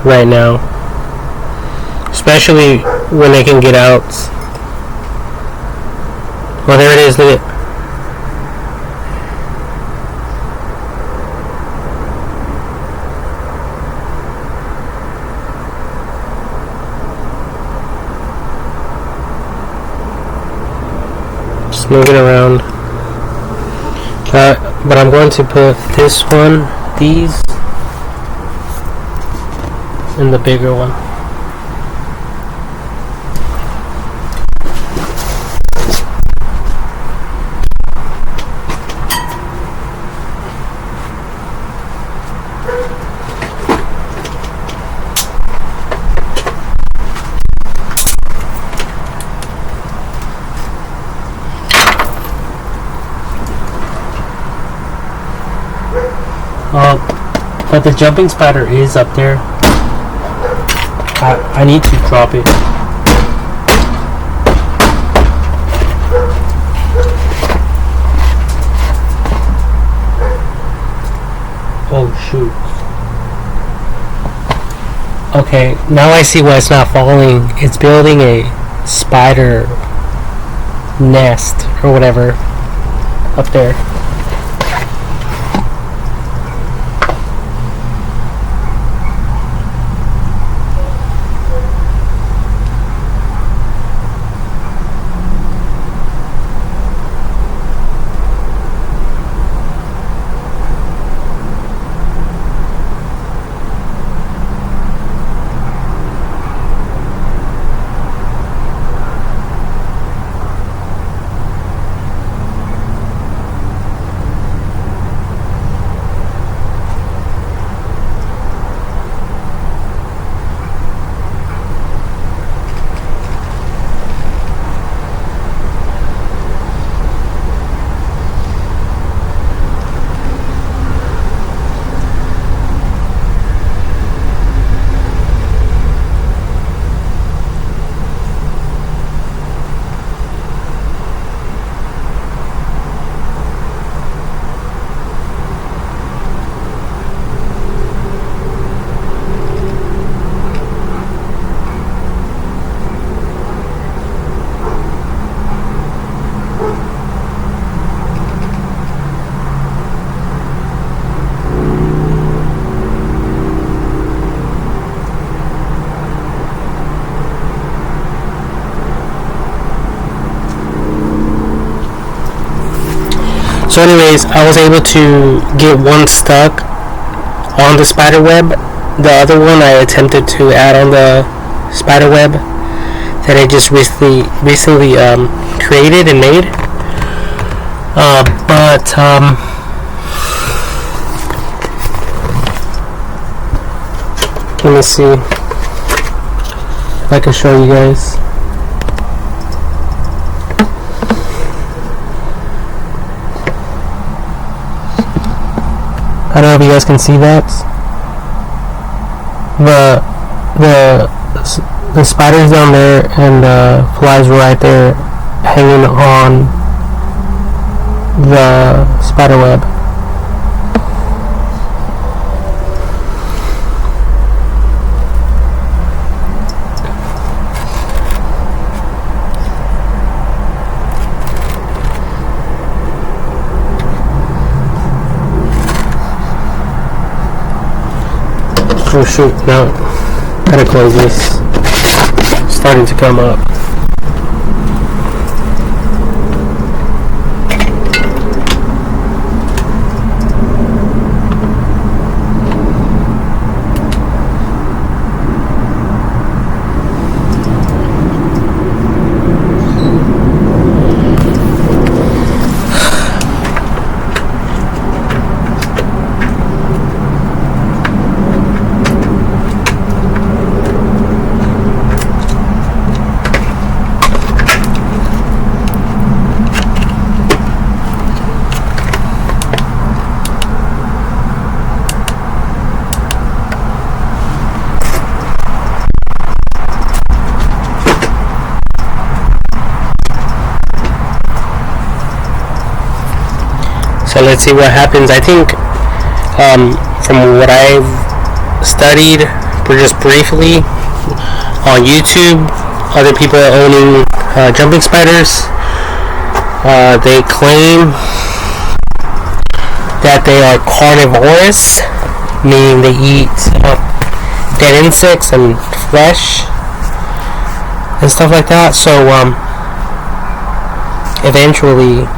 right now. Especially when I can get out. Well, there it is, look at. Move it around. But I'm going to put this one, these, in the bigger one. But the jumping spider is up there. I need to drop it. Oh shoot. Okay, now I see why it's not falling. It's building a spider nest or whatever up there. So anyways, I was able to get one stuck on the spider web. The other one I attempted to add on the spider web that I just recently created and made. Let me see if I can show you guys. I don't know if you guys can see that. The spiders down there and the flies right there hanging on the spider web. shoot, no. Gotta close this. It's starting to come up. So let's see what happens. I think from what I've studied just briefly on YouTube, other people owning jumping spiders, they claim that they are carnivorous, meaning they eat dead insects and flesh and stuff like that. So eventually,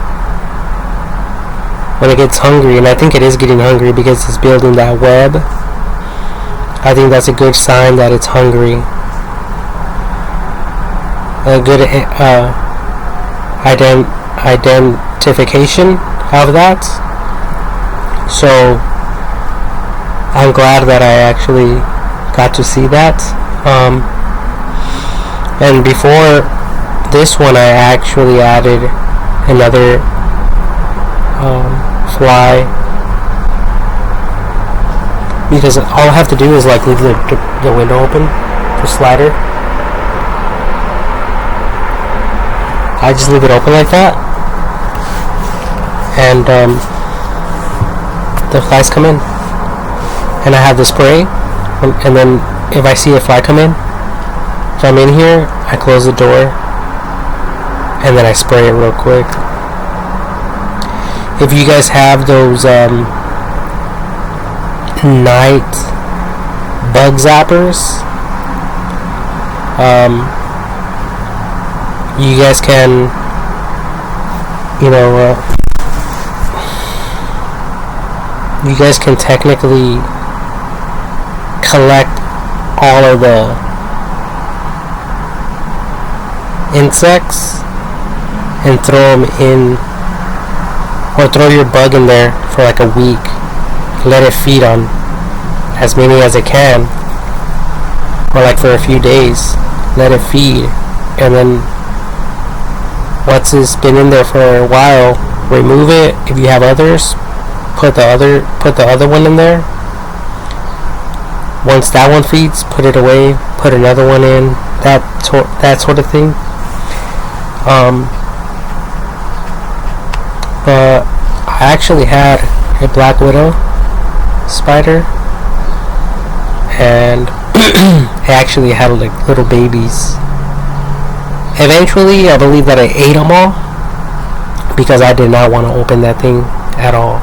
when it gets hungry, and I think it is getting hungry because it's building that web, I think that's a good sign that it's hungry. A good identification of that. So I'm glad that I actually got to see that. And before this one, I actually added another fly, because all I have to do is like leave the window open, the slider. I just leave it open like that, and the flies come in, and I have the spray, and then if I see a fly come in, if I'm in here, I close the door, and then I spray it real quick. If you guys have those night bug zappers, you guys can, you guys can technically collect all of the insects and throw them in, or throw your bug in there for like a week. Let it feed on as many as it can, or like for a few days. Let it feed, and then once it's been in there for a while, remove it. If you have others, put the other one in there. Once that one feeds, put it away. Put another one in. That sort of thing. But I actually had a black widow spider, and I actually had like little babies. Eventually, I believe that I ate them all because I did not want to open that thing at all.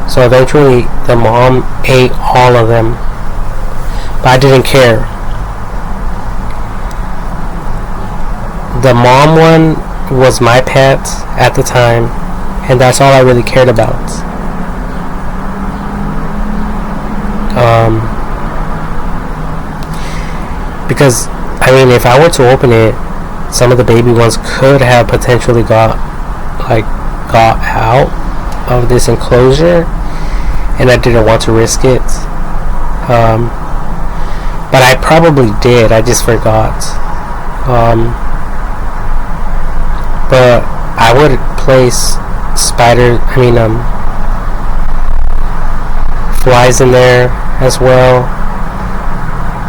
So eventually, the mom ate all of them, but I didn't care. The mom one was my pet at the time, and that's all I really cared about. Because I mean, if I were to open it, some of the baby ones could have potentially got out of this enclosure, and I didn't want to risk it. But I probably did. I just forgot. But I would place flies in there as well.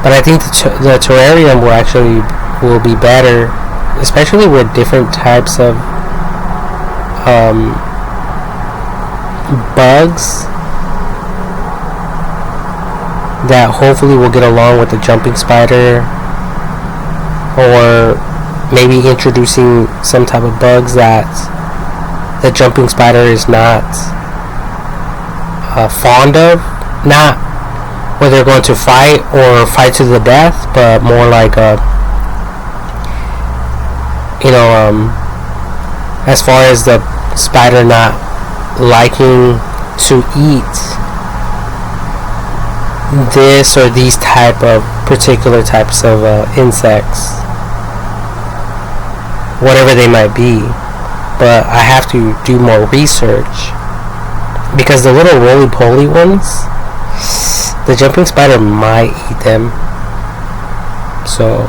But I think the terrarium will be better, especially with different types of bugs that hopefully will get along with the jumping spider, or maybe introducing some type of bugs that the jumping spider is not fond of. Not where they're going to fight or fight to the death, but more like as far as the spider not liking to eat this or these particular types of insects, whatever they might be. But I have to do more research, because the little roly-poly ones, the jumping spider might eat them. So,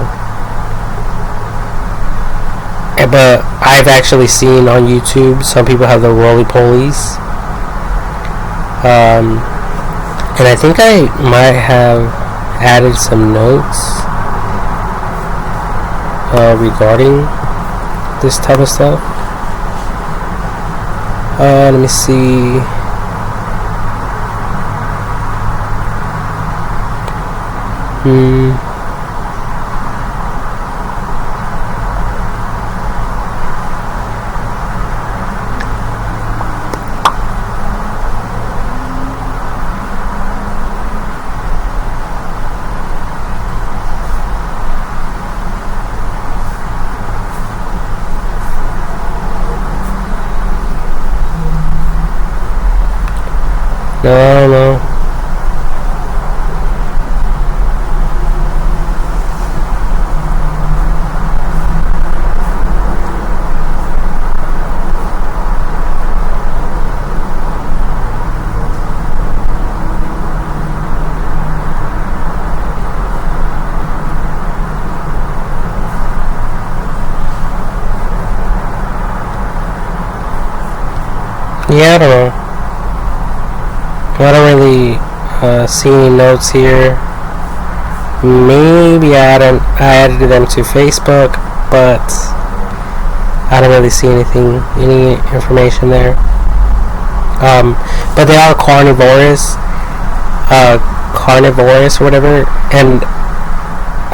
but I've actually seen on YouTube some people have the roly-polies, and I think I might have added some notes regarding this type of stuff. Let me see. No. Yeah, I don't know. I don't really see any notes here. Maybe I added them to Facebook, but I don't really see any information there. But they are carnivorous or whatever, and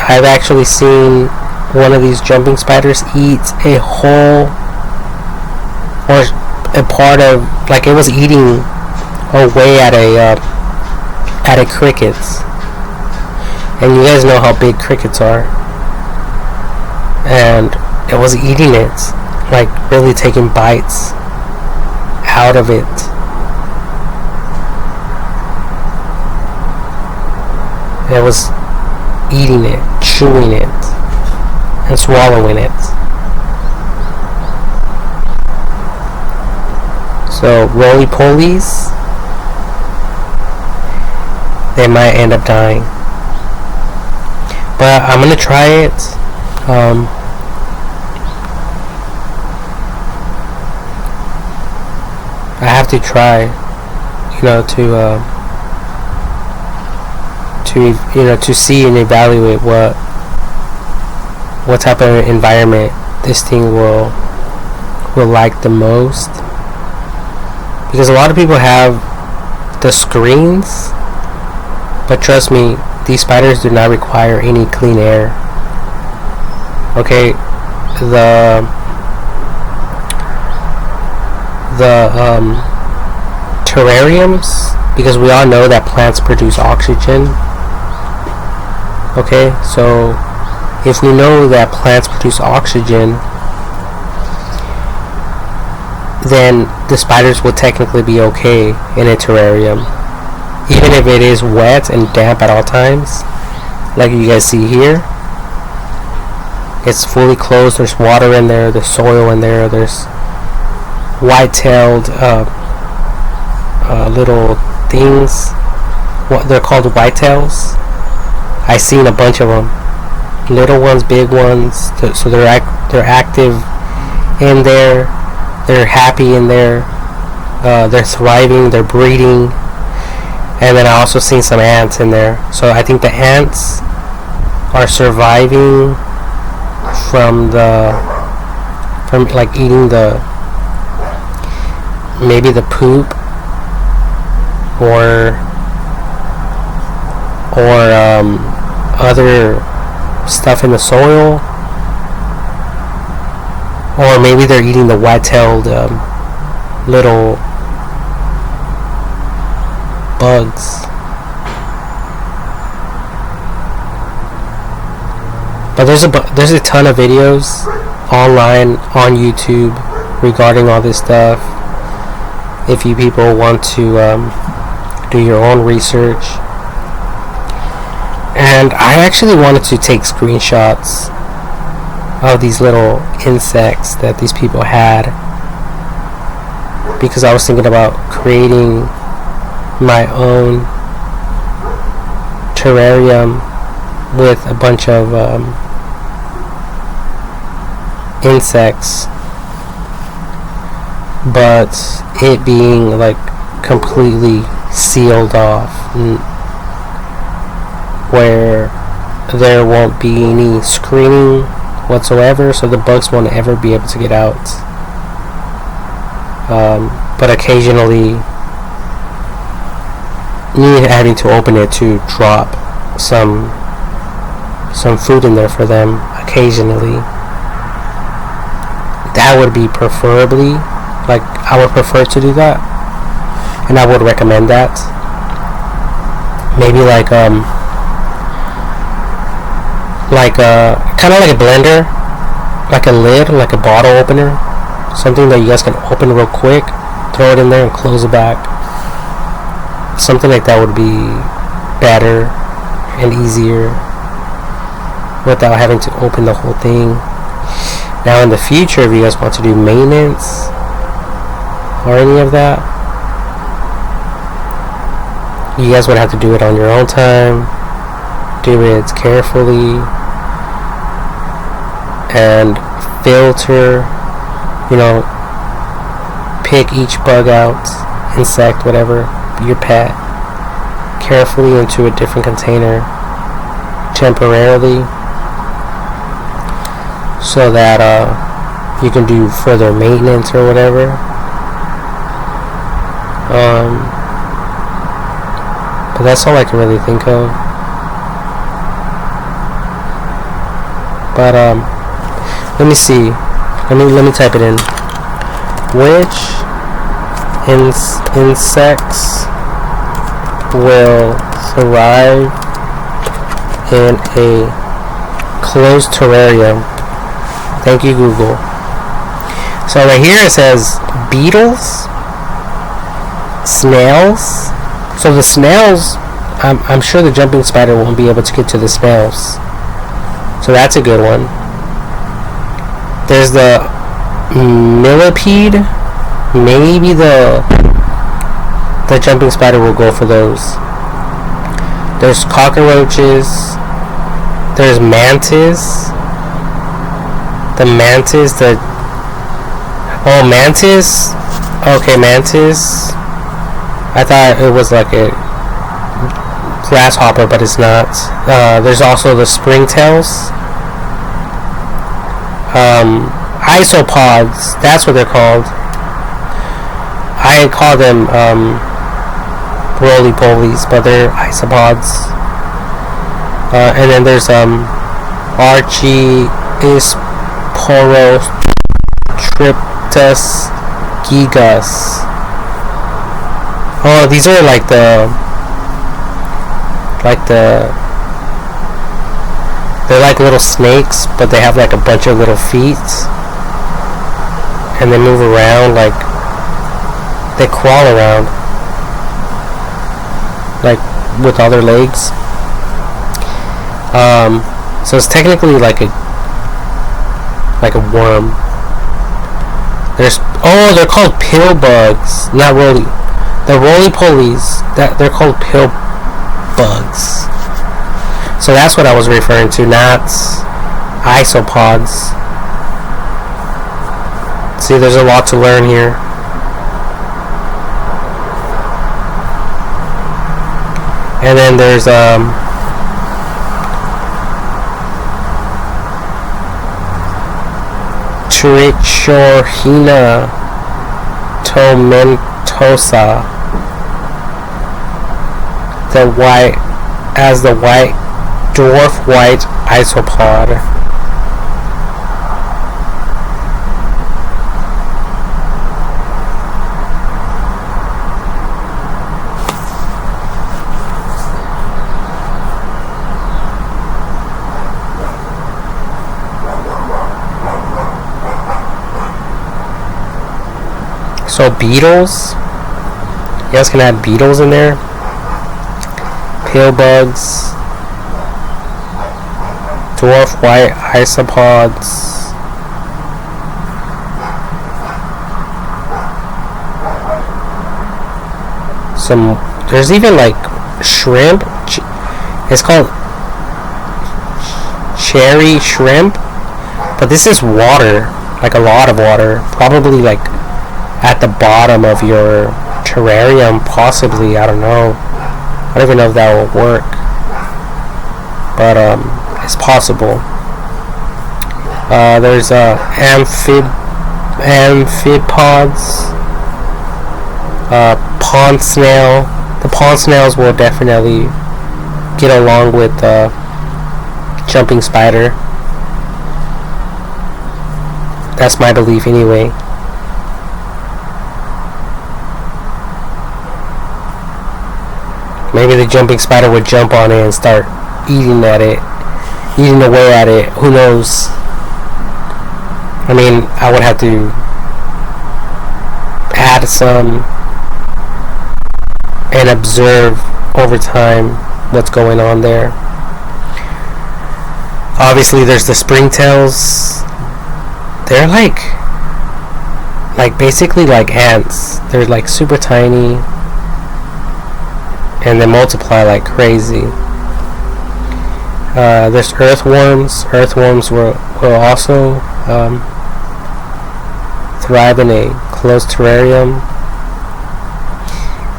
I've actually seen one of these jumping spiders eat a whole, or a part of, like it was eating away at a crickets, and you guys know how big crickets are, and it was eating it, like really taking bites out of it. It was eating it, chewing it, and swallowing it. So roly-polies, they might end up dying. But I'm gonna try it. I have to try, to see and evaluate what type of environment this thing will like the most. Because a lot of people have the screens, but trust me, these spiders do not require any clean air. Okay, the terrariums, because we all know that plants produce oxygen. Okay, so if we know that plants produce oxygen, then the spiders will technically be okay in a terrarium, even if it is wet and damp at all times. Like you guys see here, it's fully closed. There's water in there, there's soil in there, there's white-tailed little things. What they're called, whitetails. I've seen a bunch of them, little ones, big ones. So they're active in there. They're happy in there. They're thriving. They're breeding. And then I also seen some ants in there. So I think the ants are surviving from like eating maybe the poop or other stuff in the soil, or maybe they're eating the white-tailed little bugs. there's a ton of videos online on YouTube regarding all this stuff. If you people want to do your own research, and I actually wanted to take screenshots of these little insects that these people had, because I was thinking about creating my own terrarium with a bunch of insects, but it being like completely sealed off, where there won't be any screening whatsoever, so the bugs won't ever be able to get out. But occasionally me having to open it to drop some food in there for them occasionally. That would be preferably, like, I would prefer to do that, and I would recommend that. Maybe like kind of like a blender, like a lid, like a bottle opener, something that you guys can open real quick, throw it in there and close it back. Something like that would be better and easier without having to open the whole thing. Now in the future, if you guys want to do maintenance or any of that, you guys would have to do it on your own time, do it carefully, and filter, pick each bug out, insect, whatever, your pet, carefully into a different container temporarily, so that you can do further maintenance or whatever. But that's all I can really think of. But let me see. Let me type it in. Which insects will thrive in a closed terrarium? Thank you, Google. So right here it says beetles, snails. So the snails, I'm sure the jumping spider won't be able to get to the snails. So that's a good one. There's the millipede. Maybe the jumping spider will go for those. There's cockroaches. There's mantis. Mantis. Okay, mantis. I thought it was like a grasshopper, but it's not. There's also the springtails. Isopods, that's what they're called. I call them roly-polies, but they're isopods. And then there's Archiosporotryptus gigas. Oh, these are like they're like little snakes, but they have like a bunch of little feet, and they move around, like they crawl around, like with all their legs. So it's technically like a worm. They're called pill bugs, not roly. The roly-polies, they're called pill bugs. So that's what I was referring to, not isopods. See, there's a lot to learn here. And then there's Trichorhina tomentosa, the white dwarf white isopod. Also beetles. You guys can add beetles in there. Pale bugs. Dwarf white isopods. There's even like shrimp. It's called cherry shrimp, but this is water, like a lot of water, probably like at the bottom of your terrarium, possibly. I don't know. I don't even know if that will work, but it's possible. There's amphipods, pond snail. The pond snails will definitely get along with jumping spider. That's my belief anyway. Maybe the jumping spider would jump on it and start eating away at it. Who knows? I mean, I would have to add some and observe over time what's going on there. Obviously, there's the springtails. They're like basically like ants. They're like super tiny, and they multiply like crazy. There's earthworms. Earthworms will also thrive in a closed terrarium.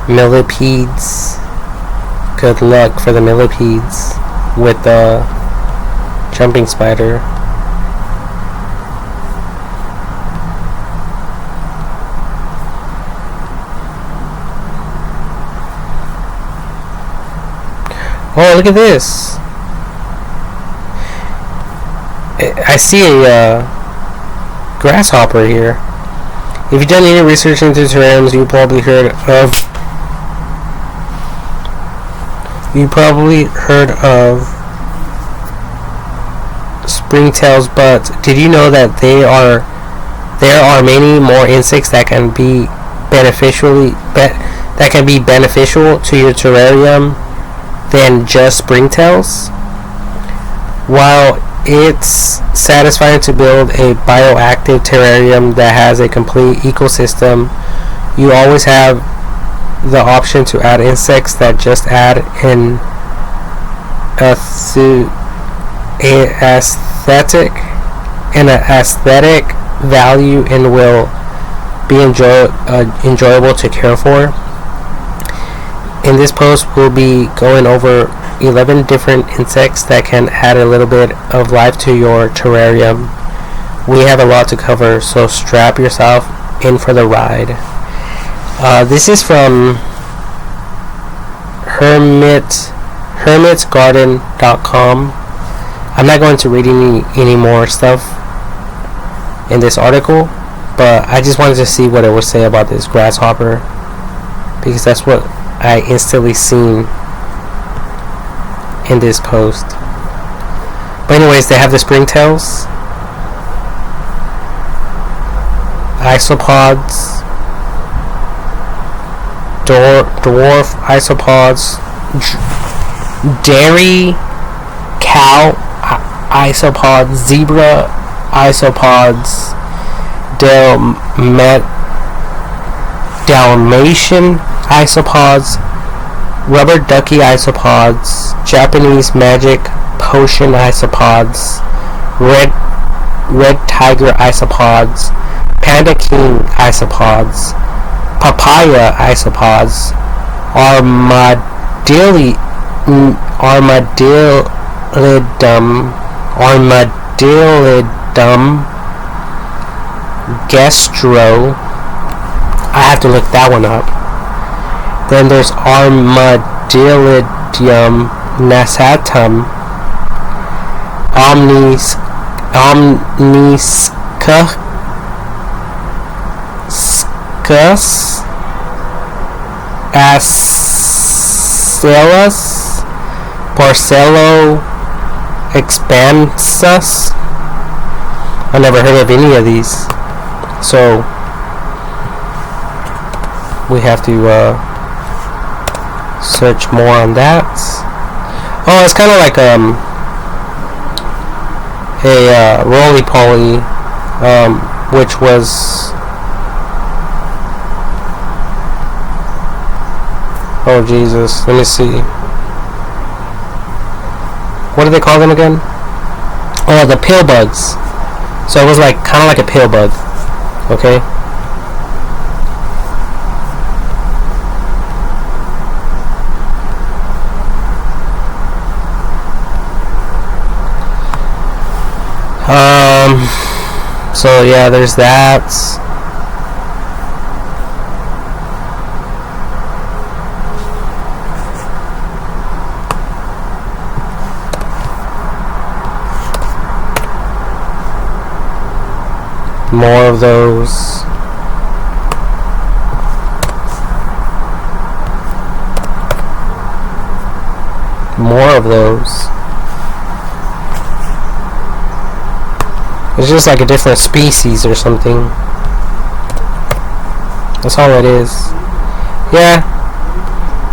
Millipedes. Good luck for the millipedes with the jumping spider. Oh, look at this. I see a grasshopper here. If you've done any research into terrariums, you probably heard of springtails, but did you know that there are many more insects that can be beneficial to your terrarium than just springtails? While it's satisfying to build a bioactive terrarium that has a complete ecosystem, you always have the option to add insects that just add an aesthetic value and will be enjoyable to care for. In this post, we'll be going over 11 different insects that can add a little bit of life to your terrarium. We have a lot to cover, so strap yourself in for the ride. This is from hermitsgarden.com. I'm not going to read any more stuff in this article, but I just wanted to see what it would say about this grasshopper, because that's what I instantly seen in this post. But anyways, they have the springtails, isopods, dwarf isopods, dairy cow isopods, zebra isopods, Dalmatian isopods, rubber ducky isopods, Japanese magic potion isopods, red tiger isopods, panda king isopods, papaya isopods, armadillidum, gastro. I have to look that one up. Then there's Armadillidium nassatum, omniscus, ascellus, Porcello expansus. I never heard of any of these. So we have to search more on that. Oh, it's kind of like a roly-poly, which was, oh Jesus, let me see, what do they call them again? Oh, the pill bugs. So it was like kind of like a pill bug. Okay. So yeah, there's that. More of those. More of those. It's just like a different species or something. That's all it is. Yeah,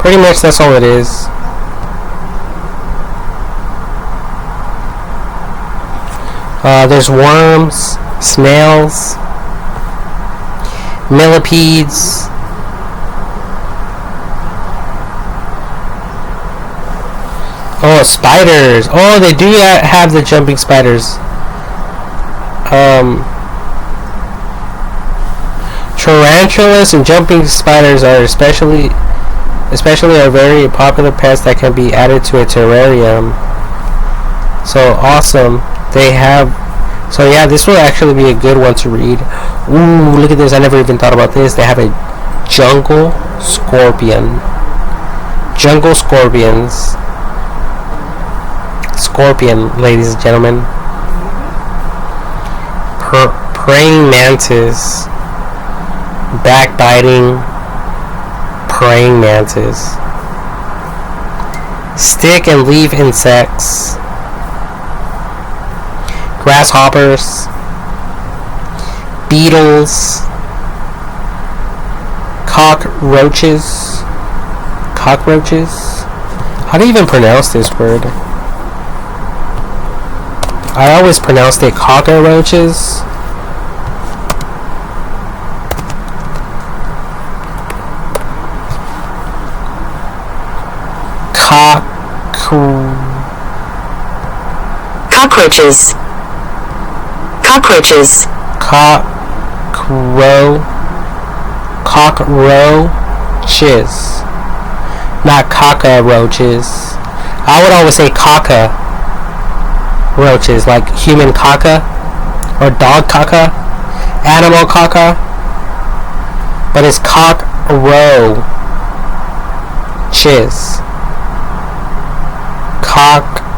pretty much that's all it is. There's worms, snails, millipedes, oh, spiders. Oh, they do have the jumping spiders. Tarantulas and jumping spiders are especially are very popular pets that can be added to a terrarium. So awesome. They have, so yeah, this will actually be a good one to read. Ooh, look at this. I never even thought about this. They have a jungle scorpion. Jungle scorpions. Scorpion, ladies and gentlemen. Praying mantis. Backbiting praying mantis. Stick and leaf insects. Grasshoppers. Beetles. Cockroaches. Cockroaches? How do you even pronounce this word? I always pronounced it cockroaches. Cockroaches. Cockroaches. Cockroaches. Not cockroaches. I would always say roaches, like human caca or dog caca, animal caca, but it's cockroaches. Cockroaches.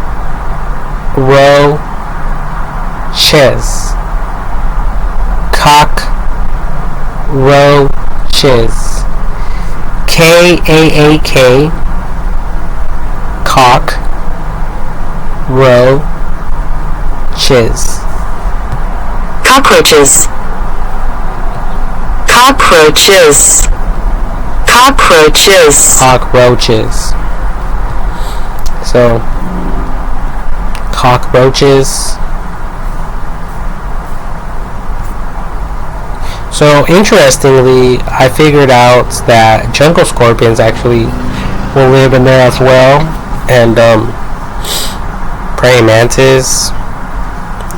Cockroaches. K-A-A-K. Cockroaches. Cockroaches. Cockroaches. Cockroaches. Cockroaches. So, cockroaches. So, interestingly, I figured out that jungle scorpions actually will live in there as well. And, praying mantis,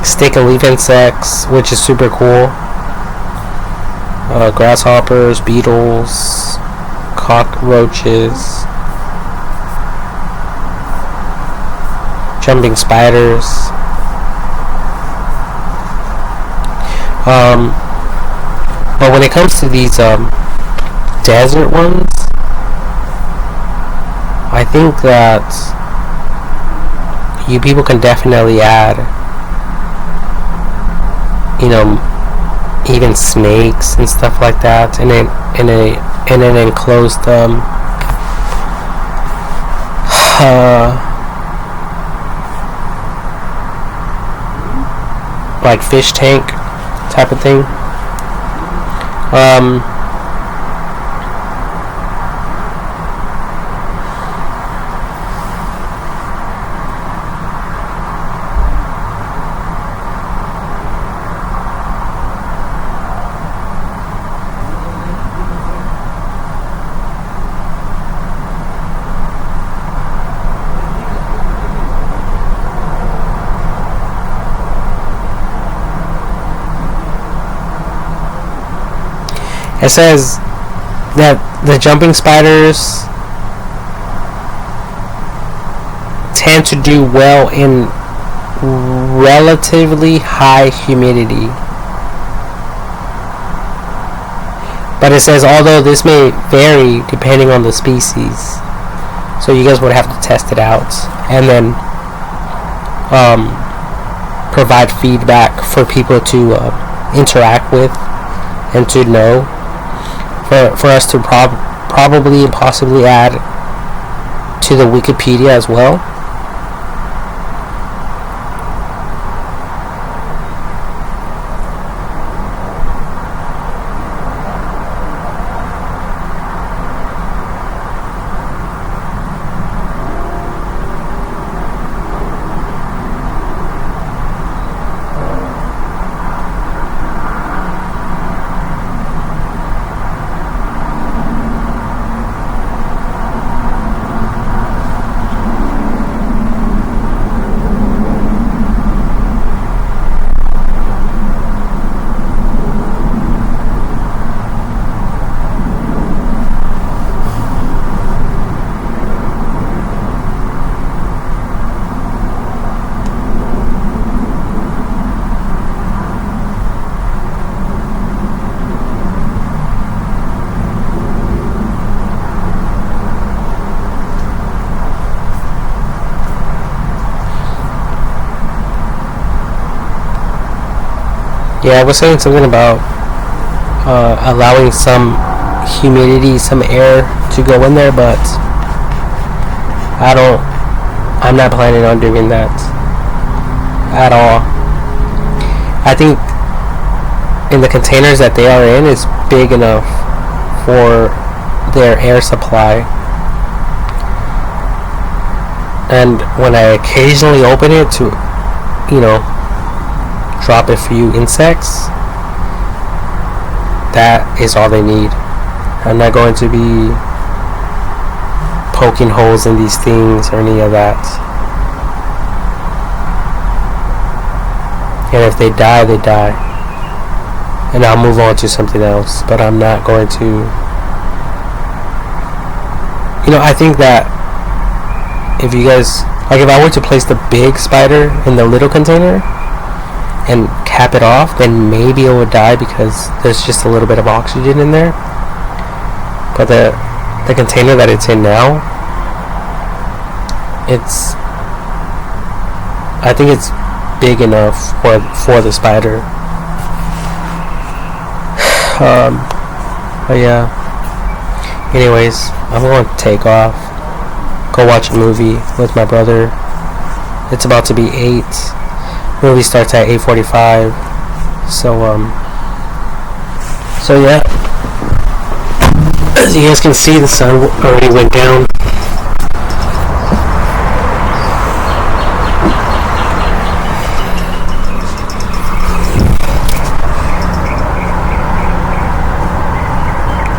stick and leaf insects, which is super cool. Grasshoppers, beetles, cockroaches, jumping spiders. But when it comes to these desert ones, I think that you people can definitely add, you know, even snakes and stuff like that in an enclosed like fish tank type of thing. It says that the jumping spiders tend to do well in relatively high humidity. But it says although this may vary depending on the species, so you guys would have to test it out and then provide feedback for people to interact with and to know, for us to probably and possibly add to the Wikipedia as well. Yeah, I was saying something about allowing some humidity, some air to go in there, but I'm not planning on doing that at all. I think in the containers that they are in is big enough for their air supply. And when I occasionally open it to, drop a few insects, that is all they need. I'm not going to be poking holes in these things or any of that. And if they die, they die. And I'll move on to something else. But I'm not going to... I think that if you guys... if I were to place the big spider in the little container and cap it off, then maybe it would die because there's just a little bit of oxygen in there. But the container that it's in now, I think it's big enough for the spider. But yeah. Anyways, I'm going to take off, go watch a movie with my brother. It's about to be 8. Movie starts at 8:45. So yeah. As you guys can see, the sun already went down.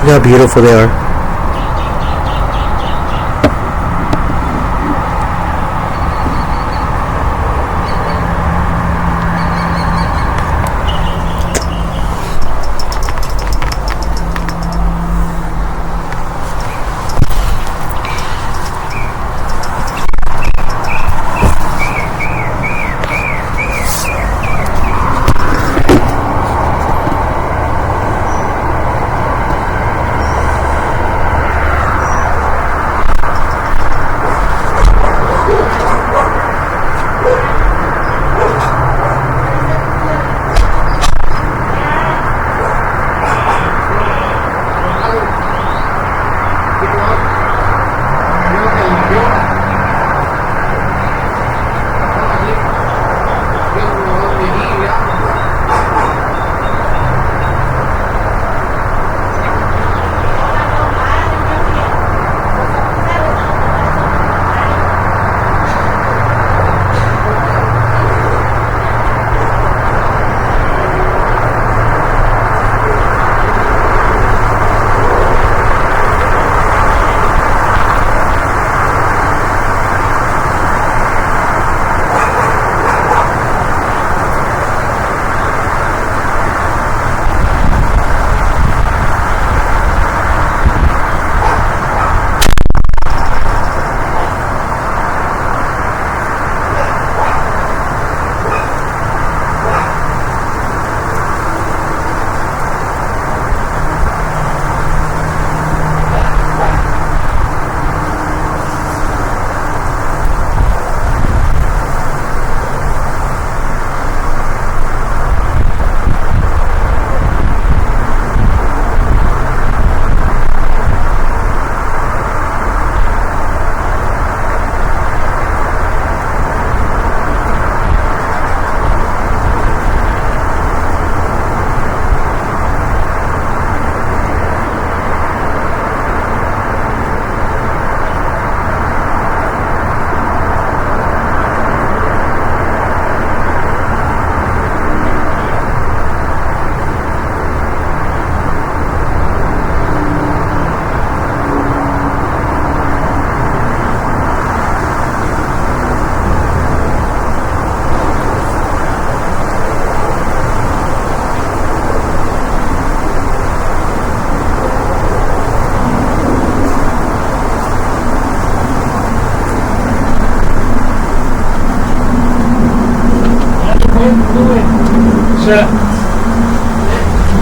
Look how beautiful they are.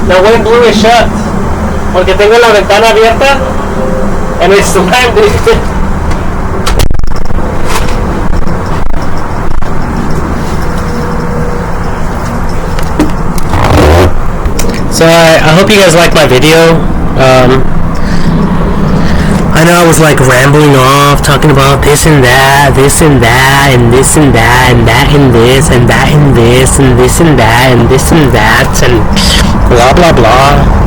The wind blew it shut. Porque tengo la ventana abierta. And it's slammed it. So I hope you guys like my video. I know I was like rambling off, talking about this and that, this and that, and this and that, and that and this, and that and this, and this and that, and this and that, and blah blah blah.